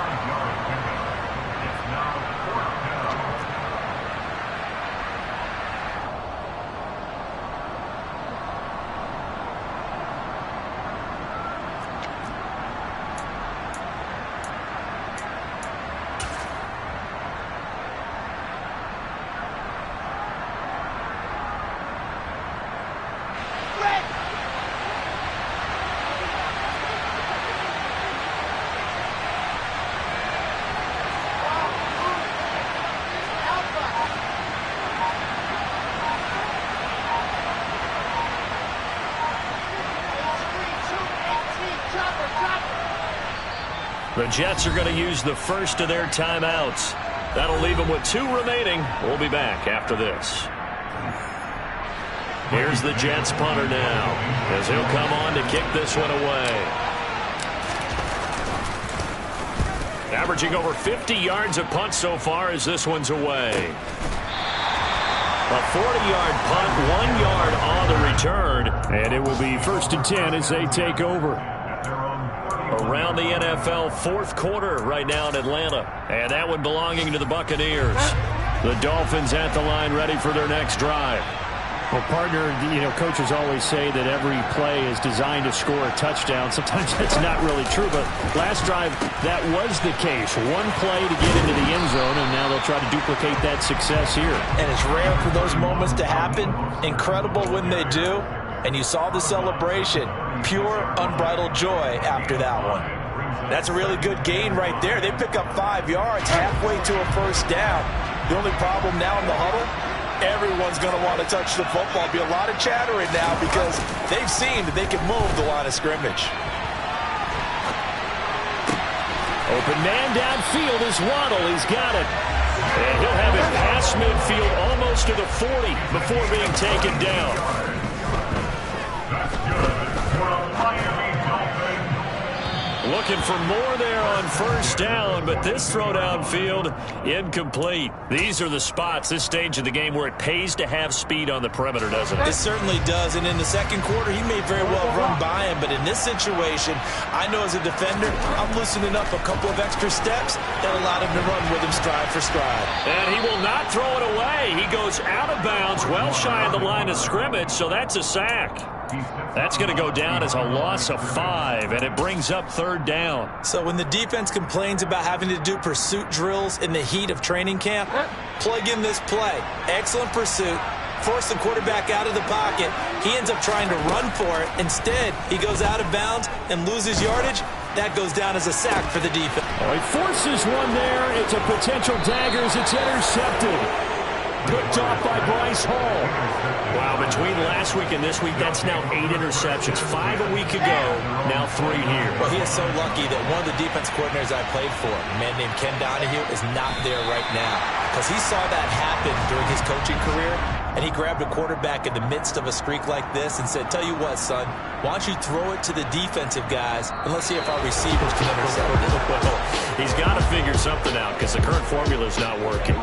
[SPEAKER 1] The Jets are going to use the first of their timeouts. That'll leave them with 2 remaining. We'll be back after this. Here's the Jets punter now as he'll come on to kick this one away. Averaging over 50 yards a punt so far as this one's away.
[SPEAKER 5] A 40-yard punt, 1 yard on the return. And it will be 1st and 10 as they take over. Around the NFL fourth quarter right now in Atlanta. And that one belonging to the Buccaneers. The Dolphins at the line ready for their next drive.
[SPEAKER 7] Well, partner, coaches always say that every play is designed to score a touchdown. Sometimes that's not really true, but last drive, that was the case. One play to get into the end zone, and now they'll try to duplicate that success here.
[SPEAKER 4] And it's rare for those moments to happen. Incredible when they do. And you saw the celebration. Pure, unbridled joy after that one. That's a really good gain right there. They pick up 5 yards halfway to a first down. The only problem now in the huddle, everyone's going to want to touch the football. Be a lot of chattering now because they've seen that they can move the line of scrimmage.
[SPEAKER 5] Open man downfield is Waddle. He's got it. And he'll have it past midfield almost to the 40 before being taken down.
[SPEAKER 6] That's good for a Miami Dolphins.
[SPEAKER 5] Looking for more there on first down, but this throw downfield incomplete. These are the spots, this stage of the game, where it pays to have speed on the perimeter, doesn't it?
[SPEAKER 3] It certainly does, and in the second quarter, he may very well run by him, but in this situation, I know as a defender, I'm loosening up a couple of extra steps that allowed him to run with him stride for stride.
[SPEAKER 5] And he will not throw it away. He goes out of bounds, well shy of the line of scrimmage, so that's a sack. That's going to go down as a loss of 5, and it brings up third down.
[SPEAKER 3] So when the defense complains about having to do pursuit drills in the heat of training camp, plug in this play. Excellent pursuit. Force the quarterback out of the pocket. He ends up trying to run for it. Instead, he goes out of bounds and loses yardage. That goes down as a sack for the defense.
[SPEAKER 5] Oh, he forces one there. It's a potential dagger as it's intercepted. Picked off by Bryce Hall. Wow, between last week and this week, that's now 8 interceptions. 5 a week ago, now 3 here.
[SPEAKER 3] Well, he is so lucky that one of the defense coordinators I played for, a man named Ken Donahue, is not there right now. Because he saw that happen during his coaching career, and he grabbed a quarterback in the midst of a streak like this and said, tell you what, son, why don't you throw it to the defensive guys, and let's see if our receivers can intercept it.
[SPEAKER 5] Well, he's got to figure something out because the current formula is not working.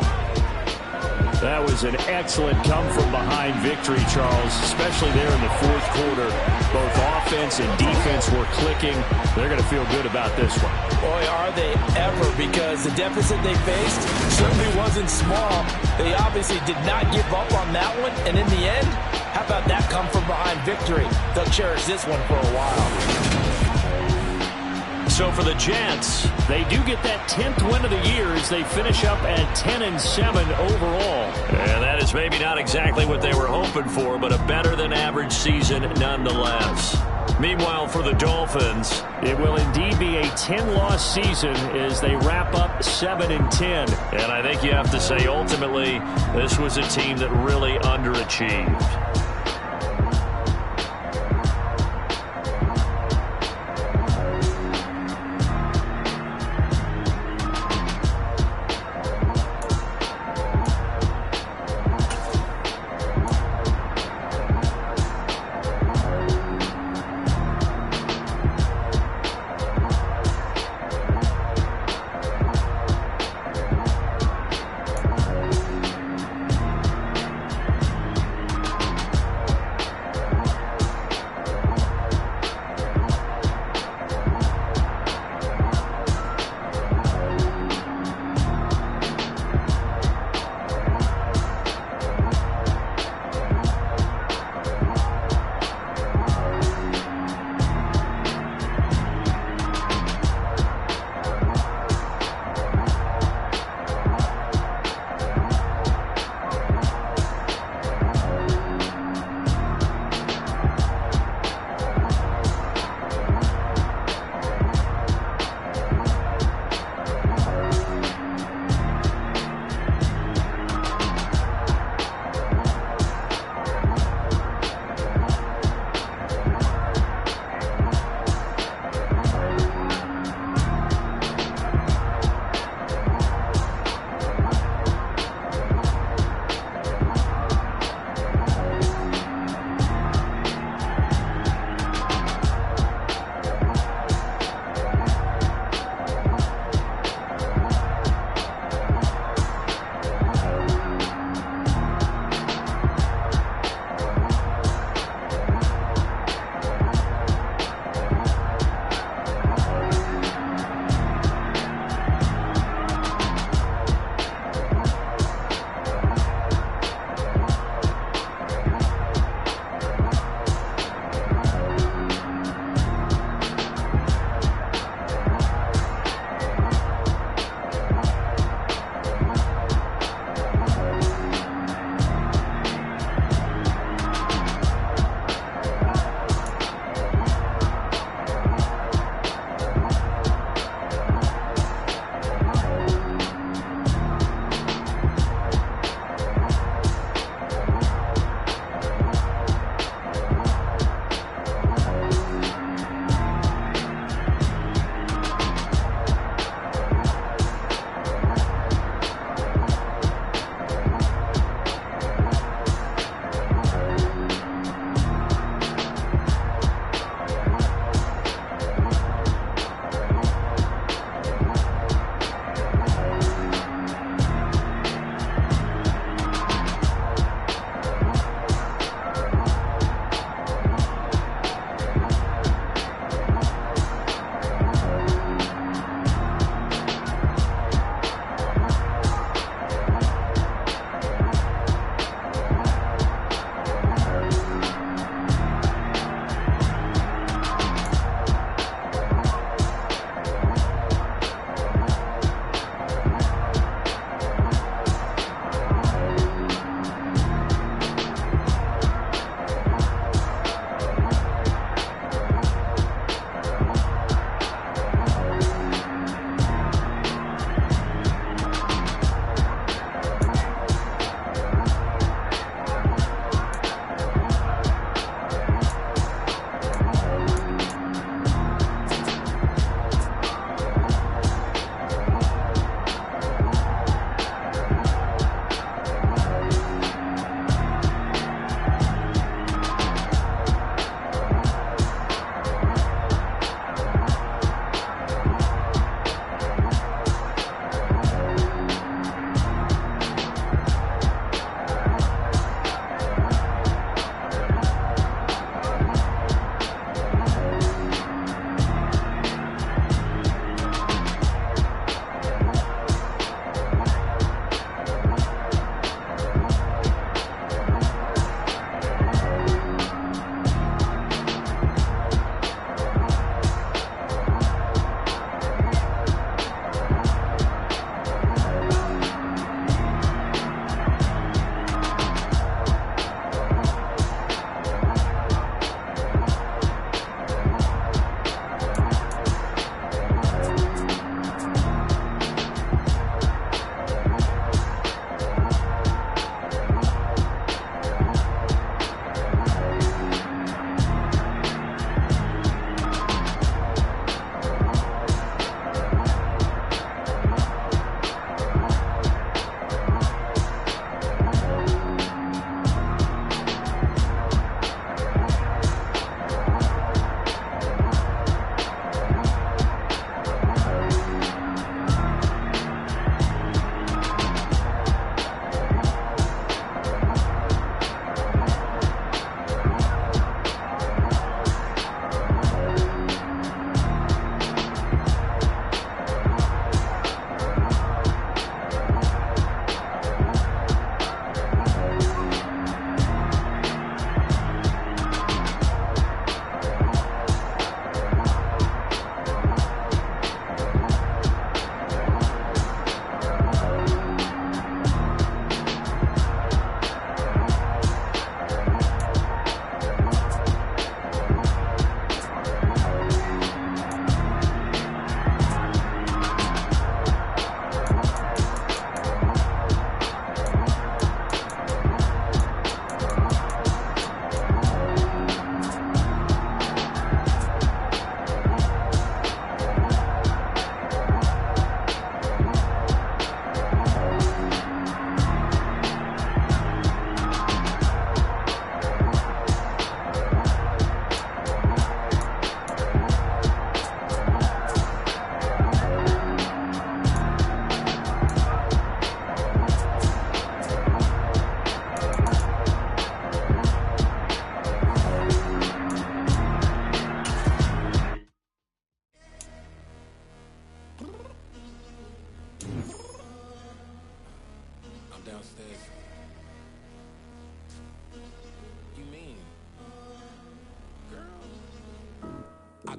[SPEAKER 7] That was an excellent come-from-behind victory, Charles, especially there in the fourth quarter. Both offense and defense were clicking. They're going to feel good about this one.
[SPEAKER 4] Boy, are they ever, because the deficit they faced certainly wasn't small. They obviously did not give up on that one, and in the end, how about that come-from-behind victory? They'll cherish this one for a while.
[SPEAKER 5] So for the Jets,
[SPEAKER 7] they do get that 10th win of the year as they finish up at 10-7 overall.
[SPEAKER 5] And that is maybe not exactly what they were hoping for, but a better-than-average season nonetheless. Meanwhile, for the Dolphins,
[SPEAKER 7] it will indeed be a 10-loss season as they wrap up 7-10.
[SPEAKER 5] And I think you have to say, ultimately, this was a team that really underachieved.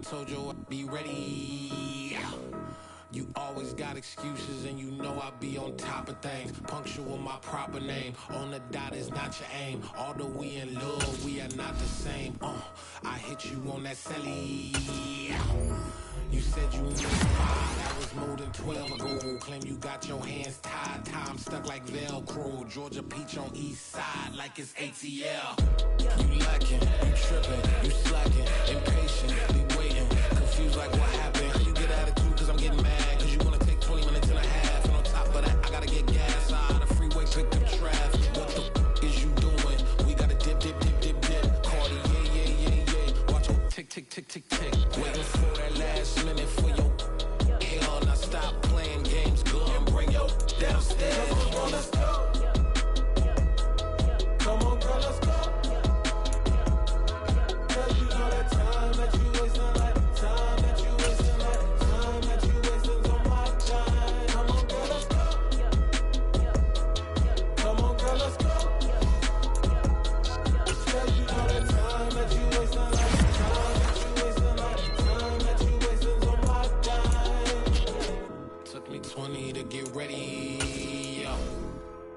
[SPEAKER 8] told you I'd be ready. You always got excuses and you know I be on top of things. Punctual my proper name. On the dot is not your aim. Although we in love, we are not the same. I hit you on that celly. You said you knew 5, that was more than 12 ago. Claim you got your hands tied, time stuck like Velcro. Georgia Peach on east side like it's ATL. You lacking, you tripping, you slacking, impatient, be waiting, confused like what happened. How you get attitude cause I'm getting mad, cause you wanna take 20 minutes and a half. And on top of that, I gotta get gas out of the freeway, pick up traffic. What the f is you doing? We gotta dip, dip, dip, dip, dip. Cardi, yeah. Watch your tick, tick, tick, tick, tick. Waiting for that last minute for your hell. Now stop playing games, go and bring your downstairs. Come on, girl, let's go. Come on, girl, let's go. Cause you know that time that you wasting, like time that you wasting, like time that you wasting on my time. Come on, girl, let's go. Come on, girl, let's go. Cause you know that time that you wasting, like time that you wasting, like time that you wasting on my time. Took me 20 to get ready.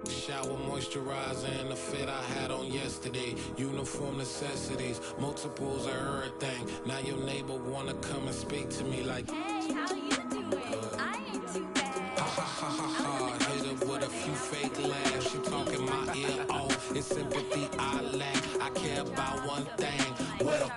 [SPEAKER 8] Shower moisturizer and the fit I had on yesterday. Uniform necessities, multiples of everything. Now your neighbor wanna come and speak to me like,
[SPEAKER 9] hey, how you doing? I ain't too bad.
[SPEAKER 8] Ha ha ha ha ha. Hit her with a few fake laughs. She talking my ear off. It's sympathy I lack. I care about one thing. What up?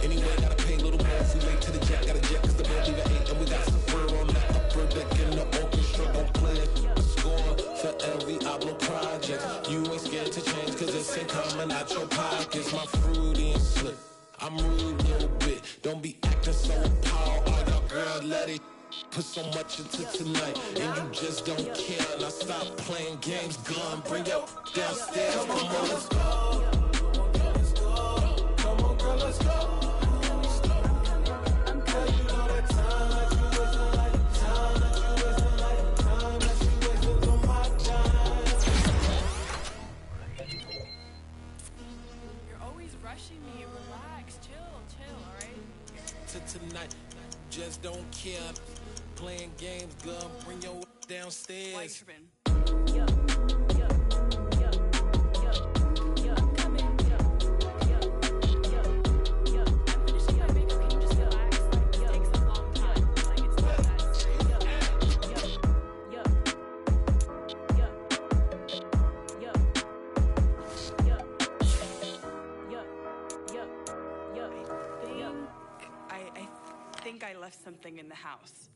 [SPEAKER 8] Anyway, gotta pay a little more if we late to the jet. Got a jet cause the boat leave at 8. And we got some fur on the upper deck in the orchestra. Gon' play it. Score for every Ablo project. You ain't scared to change cause it's ain't coming out your pockets. My fruity and slip. I'm rude a little bit. Don't be acting so appalled. All y'all girl let it put so much into tonight. And you just don't care. Now stop playing games. Gun, bring your downstairs. Come on, let's go. Come on, girl, let's go.
[SPEAKER 9] Rushing me, relax, chill, alright?
[SPEAKER 8] To tonight, just don't care. Playing games, girl, bring your downstairs.
[SPEAKER 9] Why you tripping?
[SPEAKER 10] I'm coming. I'm finishing my makeup. Can you just relax? Like, it takes a long time. Like, it's not that serious.
[SPEAKER 9] I think I left something in the house.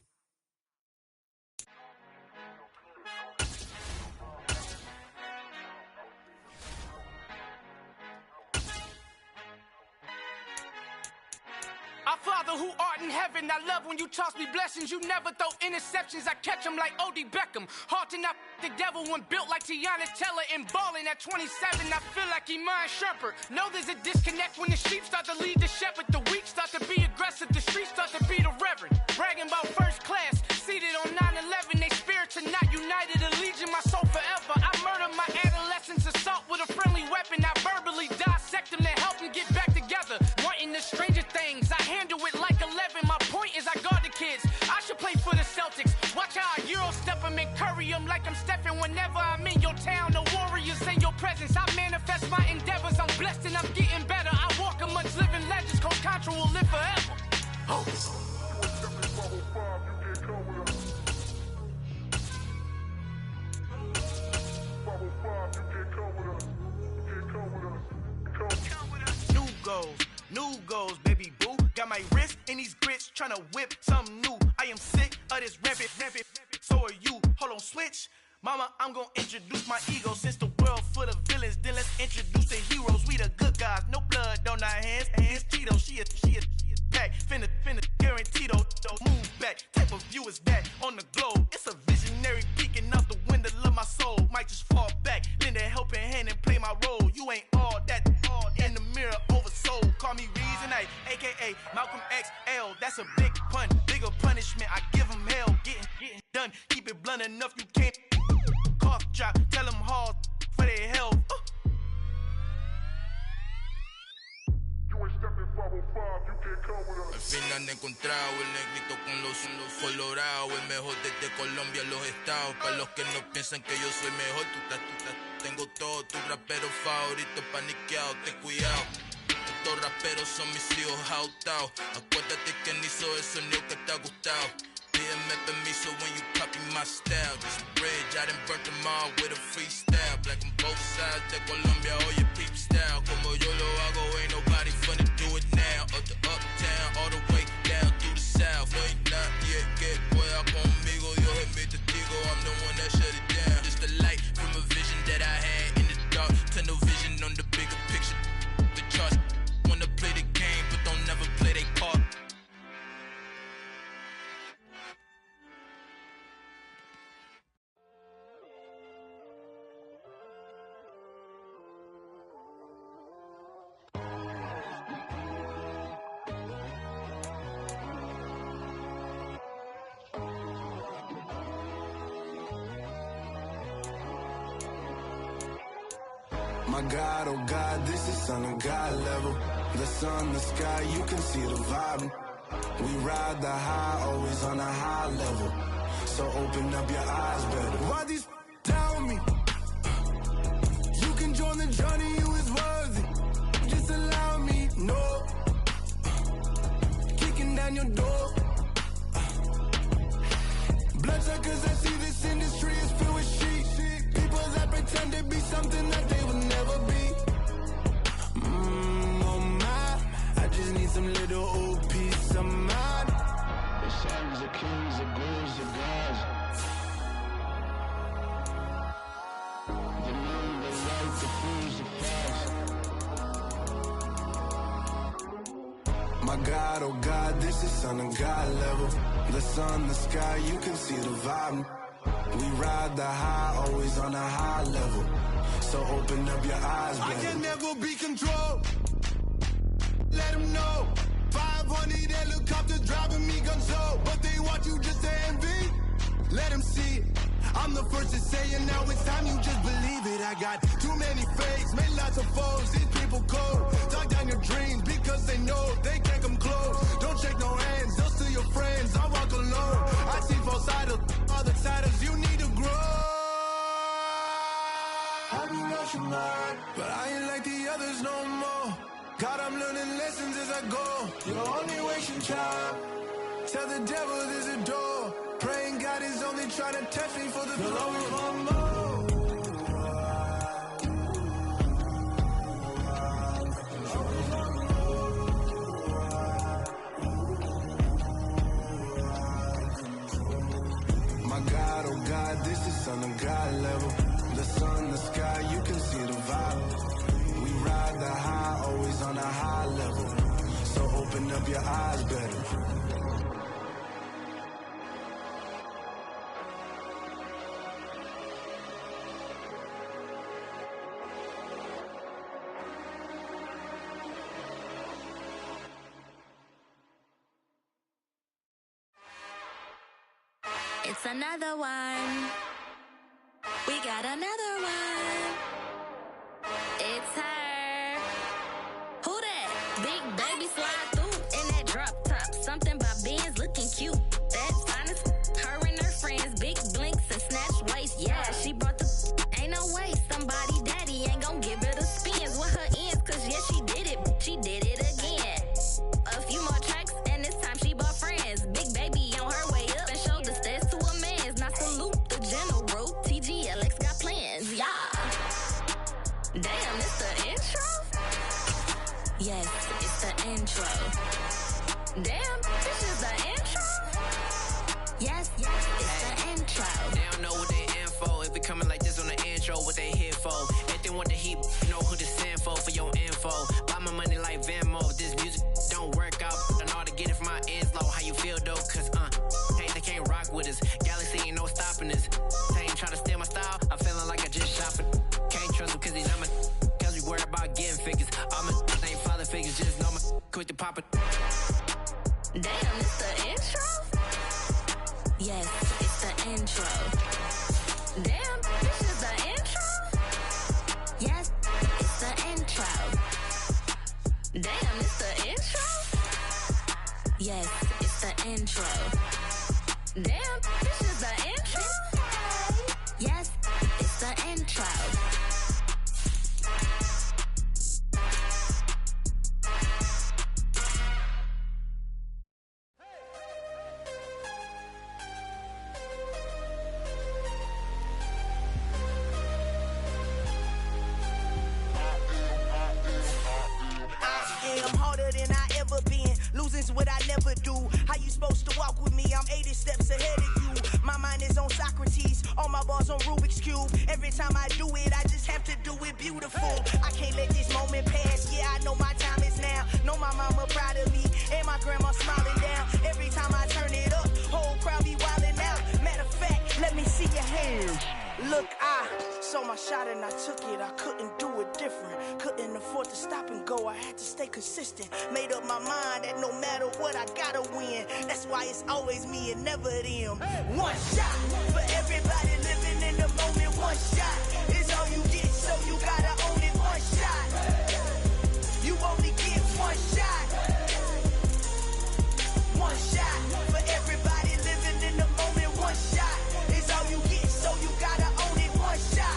[SPEAKER 2] Our Father who art in heaven, I love when you toss me blessings. You never throw interceptions, I catch them like O.D. Beckham. Hard to not the devil when built like Tiana Teller and balling at 27. I feel like Iman Shumpert. Know there's a disconnect when the sheep start to lead the shepherd. The weak start to be aggressive, the streets start to be the reverend. Bragging about first class, seated on 9/11. They spirits are not united, allegiant my soul forever. I murder my adolescence, assault with a friendly weapon. I verbally dissect them to help them get back together. Wanting the stranger things, I handle it like 11. My point is I guard the kids. I should play for the Celtics. Watch how I Euro step them and curry them like I'm Stephen. Whenever I'm in your town, the Warriors in your presence. I manifest my endeavors. I'm blessed and I'm getting better. I walk amongst living legends. Coach Contra will live forever.
[SPEAKER 11] New goals, baby boo. Got my wrist in these grits, tryna whip something new. I am sick of this rampant. So are you. Hold on, switch. Mama, I'm gonna introduce my ego. Since the world full of villains, then let's introduce the heroes. We the good guys, no blood on our hands. Hands Tito, she a pack. Finna guarantee though. Move back. Type of view is that on the globe? It's a visionary peeking out the window of my soul. Might just fall back, lend a helping hand and play my role. You ain't all that in the mirror oversold. Call me Reasonite, aka Malcolm XL. That's a big pun, bigger punishment. I give him hell, getting done. Keep it blunt enough, you can't cough drop. Tell them hard for their health. You ain't stepping
[SPEAKER 8] Al fin han encontrado el negrito con los colorados, el mejor desde Colombia, los estados. Para los que no piensan que yo soy mejor, tengo todo, tu rapero favorito paniqueado, ten cuidado. Estos raperos son mis hijos jautados. Acuérdate que ni hizo el sonido que te ha gustado. Pídeme permiso when you copy my style. This bridge, I done burnt them all with a freestyle. Black on both sides de Colombia, oye peep style. Como yo lo hago, ain't nobody funny do it now. Up the uptown, all the way down through the south. No ain't not yet, que pueda conmigo. Dios es mi testigo, I'm the one that shut it down. Just a light from a vision that I had in the dark. Tunnel vision on the bigger picture. The charts wanna play the game, but don't never play their part.
[SPEAKER 12] My God, oh God, this is son of God level. The sun, the sky, you can see the vibe. We ride the high, always on a high level. So open up your eyes better. Why these tell me? You can join the journey, you is worthy. Just allow me, no. Kicking down your door. Bloodsuckers, I see this industry is filled with sheep. People that pretend to be something that they will never be. Oh my, I just need some little old peace of mind. The sons, the kings, the ghouls, the gods. The moon, the light, the fools, the frogs. My God, oh God, this is son of God level. The sun, the sky, you can see the vibe. We ride the high, always on a high level. So open up your eyes, baby. I can never be controlled. Let them know. 500 helicopters driving me gonzo. But they want you just to envy. Let them see it. I'm the first to say it, now it's time you just believe it. I got too many fakes, made lots of foes. These people cold. Talk down your dreams because they know they can't come close. Don't shake no hands, they'll steal your friends. I walk alone. I see false idols, other titles. You need to grow. I be lost your mind, but I ain't like the others no more. God, I'm learning lessons as I go. You're only wasting time. Tell the devil there's a door. Praying God is only trying to touch me for the glory for more. My God, oh God, this is son of God level. The sun, the sky, you can see the vibe. We ride the high, always on a high level. So open up your eyes better.
[SPEAKER 13] It's another one. We got another one. It's her. Who that? Big baby slide through in that drop top. Something by Benz looking cute. That's honest. Her and her friends, big blinks and snatch waist. Yeah, she brought the. Ain't no way somebody daddy ain't gon' give her the spins with her ends. Cause yeah, she did it. She did it again. A few more tracks and this time she bought friends. Big baby on her way up and showed the stairs to a man's. Now salute the general. TGLX got plans, yeah. Damn, it's the intro? Yes, it's the intro. Damn, this is the intro? Yes, it's the intro.
[SPEAKER 14] They don't know what they in for. If we coming like this on the intro, what they here for? Anything want the heat, you know who to send for your info. Buy my money like Venmo. If this music don't work out, I know how to get it from my ends low. How you feel though? Cause hey, they can't rock with us. Galaxy ain't no stopping us. They ain't trying to steal my style. I'm feeling like I just shot for. Can't trust them cause he's not my. Cause we worried about getting figures. All my ain't father figures, just know my quick to pop it.
[SPEAKER 13] Damn, it's the intro? Yes, it's the intro. Damn, this is the intro? Yes, it's the intro. Damn, it's the intro? Yes, it's the intro. Damn, this is the intro? Yes, it's the intro.
[SPEAKER 11] I'm harder than I ever been. Losing's what I never do. How you supposed to walk with me? I'm 80 steps ahead of you. My mind is on Socrates. All my bars on Rubik's Cube. Every time I do it, I just have to do it beautiful. I can't let this moment pass. Yeah, I know my time is now. Know my mama proud of me. And my grandma smiling down. Every time I turn it up, whole crowd be wildin' out. Matter of fact, let me see your hands. Look, I saw my shot and I took it. I couldn't do it different. Couldn't afford to stop and go. I had to stay consistent. Made up my mind that no matter what, I gotta win. That's why it's always me and never them. One shot for everybody living in the moment. One shot is all you get, so you gotta own it. One shot. You only get one shot. One shot for everybody living in the moment. One shot is all you get, so you gotta own it. One shot.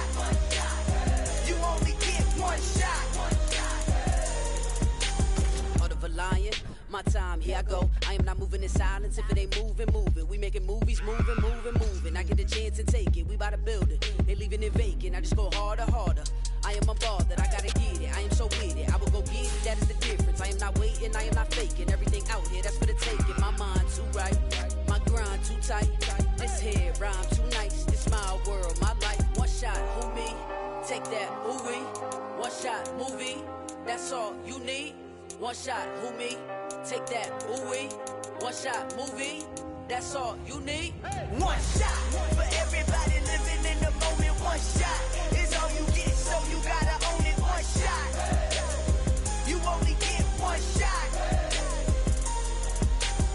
[SPEAKER 11] You only get one shot.
[SPEAKER 15] Heart of a lion, my time, here I go. I am not moving in silence. If it ain't moving, moving. We making movies, moving, moving, moving. I get a chance to take it. We bout to build it. They leaving it vacant. I just go harder, harder. I am a ball that I gotta get it. I am so with it. I will go get it. That is the difference. I am not waiting. I am not faking. Everything out here, that's for the taking. My mind too right. My grind too tight. This head rhyme too nice. This my world, my life. One shot, who me? Take that, who we? One shot, movie. That's all you need. One shot, who me? Take that, who we? One shot, movie. That's all you need.
[SPEAKER 11] One shot for everybody living in the moment. One shot is all you get, so you gotta own it. One shot. You only get one shot.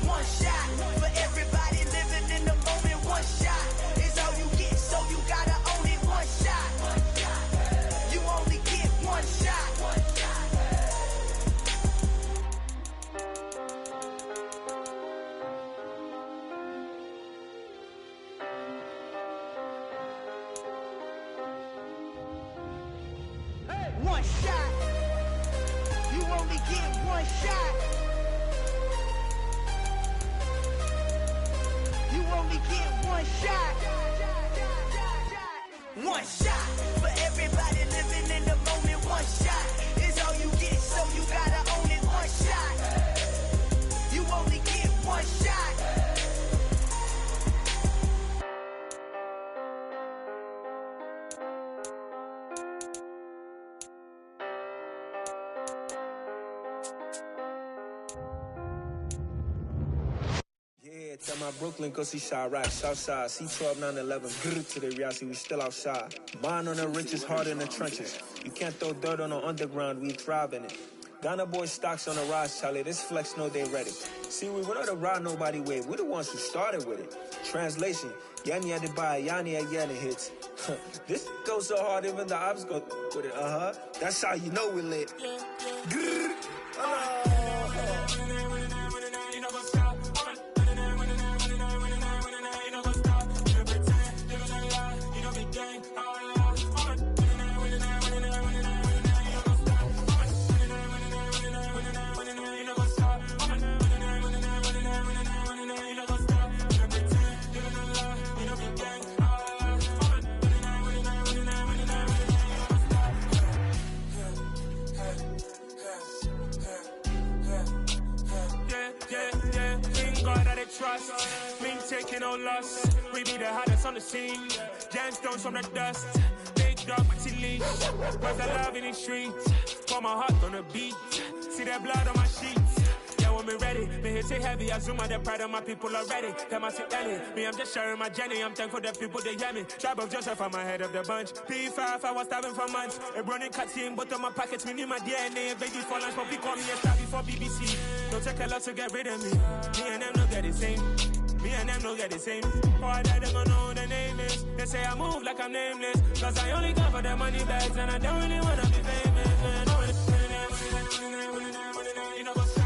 [SPEAKER 11] One shot for everybody living in the moment. One shot is all you get, so you gotta own it. One shot. You only get one shot. One shot. You only get one shot. You only get one shot. One shot for everybody living in the moment. One shot is all you get, so you gotta own it. One shot. You only get one shot.
[SPEAKER 16] Yeah, tell my Brooklyn go see Chirac, Southside, C12, 911, grrr to the reality, we still outside. Mine on the riches, hard in the trenches. You can't throw dirt on the underground, we thrive in it. Ghana boys stocks on the rise, Charlie, this flex know they ready. See, we not a ride nobody wave, we the ones who started with it. Translation, Yanni had to buy, Yanni had Yanni hits. This goes so hard, even the ops go with it, That's how you know we lit. Grrr,
[SPEAKER 17] trust, me taking no loss. We be the hardest on the scene. Gemstones from the dust. Big dog, Matty Leash. Was the love in the streets. Pour my heart on the beat. See that blood on my sheets. Yeah, when me ready, me hit it heavy. I zoom out the pride of my people already. Them I see Ellie. Me, I'm just sharing my journey. I'm thankful the people they hear me. Tribe of Joseph, I'm ahead of the bunch. P5, I was starving for months. A running cut in both of my pockets. Me need my DNA. Baby for lunch, but we call me a star before BBC. Don't take a lot to get rid of me. Me and them don't get the same. Me and them don't get the same. Boy, that them gonna know who the name is. They say I move like I'm nameless. Cause I only come for the money bags. And I don't really wanna be famous, man. You know what's up?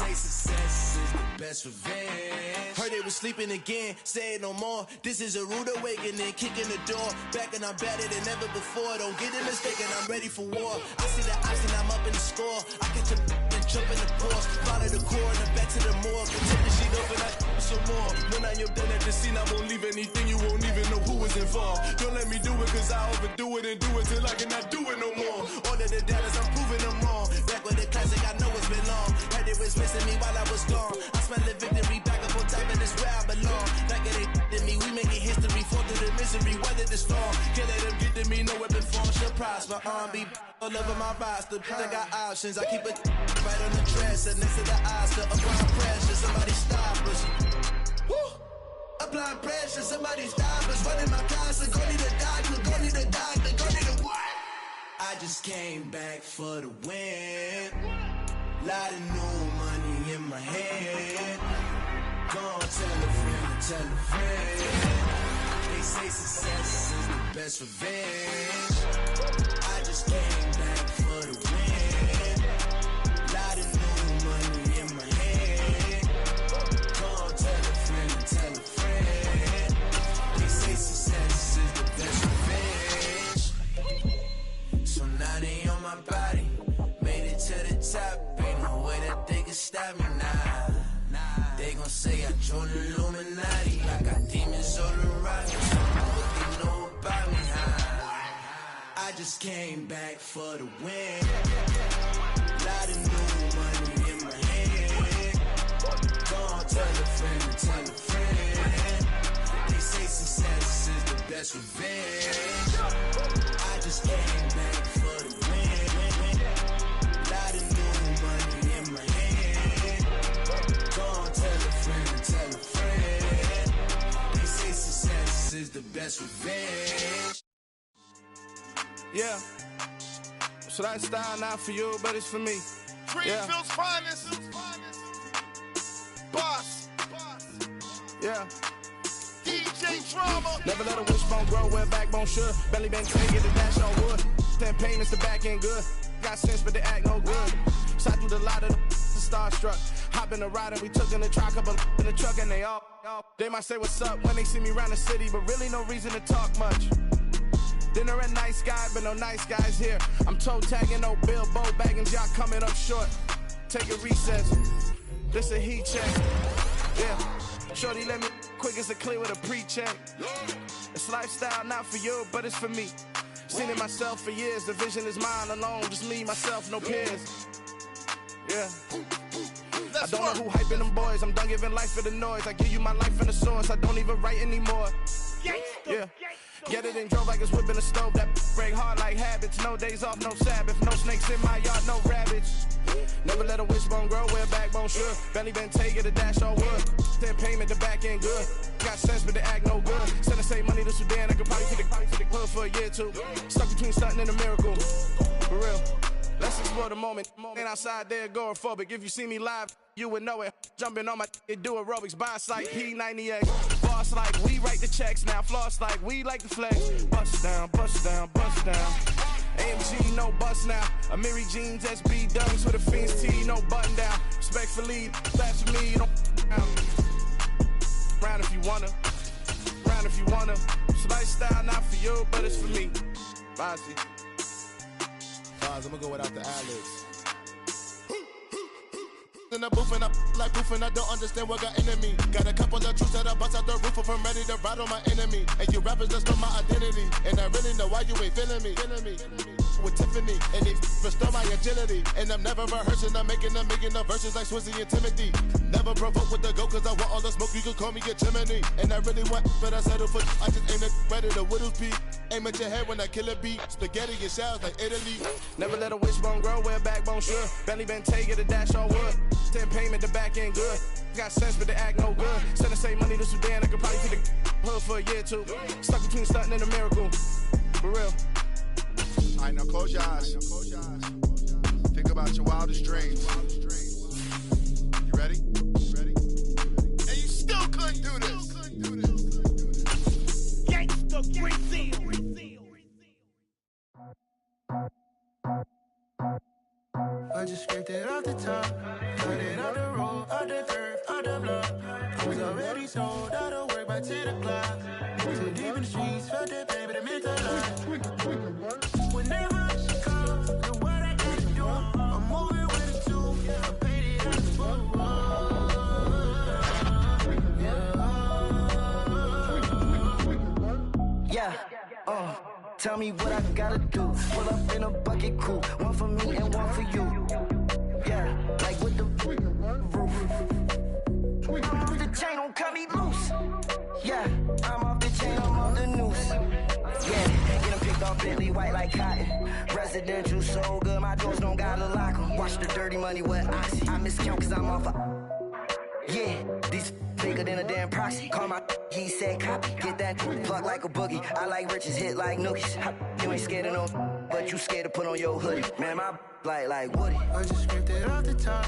[SPEAKER 12] say success is the best revenge. Heard they was sleeping again, say it no more. This is a rude awakening, kicking the door. Back and I'm better than ever before. Don't get it mistaken, I'm ready for war. I see the option, I'm up in the score. I get to and jump in the course. Follow the core and then back to the morgue. Take the sheet up and I some more. When I am done at the scene, I won't leave anything. You won't even know who was involved. Don't let me do it, cause I overdo it and do it till I cannot do it no more. All of the doubters, I'm proving them wrong. Back with the classic, I know it's been long. Heard it was missing me while I was gone. I smell the victory back up on top, and it's where I belong. Like it ain't to me, we making history. Fall through the misery, weather the storm. Can't let them get to me, no weapon form shall prosper. Be all over my roster, I got options. I keep it right on the dresser, next to the Oscar. Applying pressure, somebody stop us. Woo! Applying pressure, somebody stop us. Running my closet, go need a doctor, go need a doctor, go need a what? I just came back for the win. Lot of new money in my head. Gonna tell a friend, tell a friend. They say success is the best revenge. I just came back for the win. Lot of new money in my head. Gonna tell a friend, tell a friend. They say success is the best revenge. So now they on my body. Made it to the top. Ain't no way that they can stop me now. They gon' say I joined the Illuminati. I got demons all around me. What they know about me, I just came back for the win. Lot of new money in my head. Gonna tell a friend, tell a friend. They say success is the best revenge. I just came back for the win. Lot of new money in my head. Gonna tell a friend, tell a friend. They say success is the best revenge.
[SPEAKER 18] Yeah. So that style not for you, but it's for me.
[SPEAKER 19] Greenfield's finest. Boss.
[SPEAKER 18] Yeah.
[SPEAKER 19] DJ Drama.
[SPEAKER 18] Never let a wishbone grow where backbone should. Belly been taking the dash on wood. 10 payments, the back end good. Got sense, but they act no good. Side through the lot of the starstruck. Hop in the ride and we took in the truck, couple in the truck and they all. They might say what's up when they see me around the city, but really no reason to talk much. Dinner at nice guy, but no nice guys here. I'm toe tagging, no Bilbo baggins, y'all coming up short. Take a recess. This a heat check. Yeah. Shorty let me quick as a clear with a pre-check. It's lifestyle not for you, but it's for me. Seen it myself for years. The vision is mine alone. Just me, myself, no peers. Yeah. I don't know who hyping them boys. I'm done giving life for the noise. I give you my life in the source. I don't even write anymore. Yeah. Get it and drove like it's whipping a stove. That break hard like habits. No days off, no Sabbath. No snakes in my yard, no rabbits. Never let a wishbone grow where backbone should. Belly been taking the dash on wood. 10 payment, the back end good. Got sense, but they act no good. Send the same money to Sudan. I could probably take the hood for a year or two. Stuck between stunting and a miracle. For real. Let's explore the moment. Ain't outside there agoraphobic. If you see me live, you would know it. Jumping on my do aerobics. Boss like P90X. Boss like we write the checks now. Floss like we like the flex. Bust down, bust down, bust down. AMG, no bust now. Amiri jeans, SB dunks with a Fiends T, no button down. Respectfully, that's for me. Don't round if you wanna. Round if you wanna. It's lifestyle not for you, but it's for me. Bossy.
[SPEAKER 19] I'm gonna go without the ad-libs. In the booth and I like proof and I don't understand what got into me. Got a couple of truths that I bust out the roof if I'm ready to ride on my enemy. And you rappers just know my identity. And I really know why you ain't feeling me. With Tiffany and they restore my agility. And I'm never rehearsing, I'm making the verses like Swizzy and Timothy. Never provoke with the go cause I want all the smoke, you can call me a chimney. And I really want, but I settle for I just ain't ready to whittles beat. Aim at your head when I kill a beat. Spaghetti and shells like Italy.
[SPEAKER 18] Never let a wishbone grow where backbone should. Belly been taking the dash on wood. 10 payment, the back end good. Got sense, but they act no good. Send the same money to Sudan, I could probably take the hood for a year or two. Stuck between stunting and a miracle. For real.
[SPEAKER 19] Alright, now close your eyes. Think about your wildest dreams. You ready? And you still couldn't do this. Gangsta Brazil.
[SPEAKER 12] I just scraped it off the top, cut it out the sold out of work by 10 o'clock. Too deep in the streets, felt that baby, the mental lie. Whenever she calls, the what I gotta do, I'm moving with it too. I paid it out the book.
[SPEAKER 20] Yeah, tell me what I gotta do. Pull up in a bucket crew, one for me and one for you. Yeah, like with the roof. I'm off the chain, don't cut me loose. Yeah, I'm off the chain, I'm off the noose. Yeah, get 'em picked off Bentley, white like cotton. Residential so good, my doors don't gotta lock 'em. Watch the dirty money with oxy. I miscount cause I'm off yeah, these bigger than a damn proxy. Call my he said copy. Get that plug like a boogie. I like riches, hit like nookies. You ain't scared of no, but you scared to put on your hoodie. Man, my like Woody.
[SPEAKER 12] I just scraped it off the top,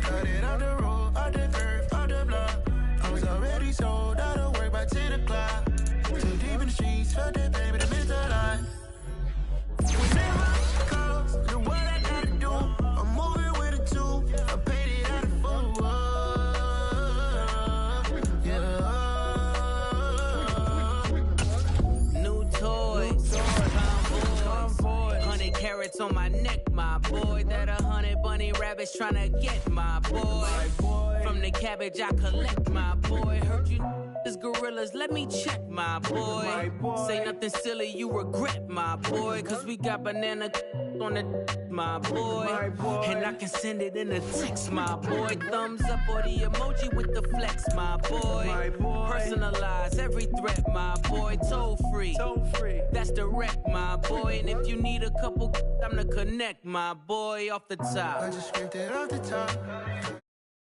[SPEAKER 12] cut it on the road, out the curve, out the block. I was already sold out of work by 10 o'clock. Too deep in the streets, felt that baby, the mental lie. Whenever she calls, the what I gotta do, I'm moving with it too. I paid it out of full.
[SPEAKER 2] Convoys, 100 carats on my neck, my boy. That 100 bunny rabbits tryna get my boy. From the cabbage I collect, my boy. Heard you is gorillas, let me check, my boy. Say nothing silly, you regret, my boy. Cause we got banana on the my boy. And I can send it in a text, my boy. Thumbs up or the emoji with the flex, my boy. Personalize every threat, my boy. Toll free. That's direct, my boy. And if you need a couple, I'm the connect, my boy. Off the top.
[SPEAKER 12] I just scraped it off the top.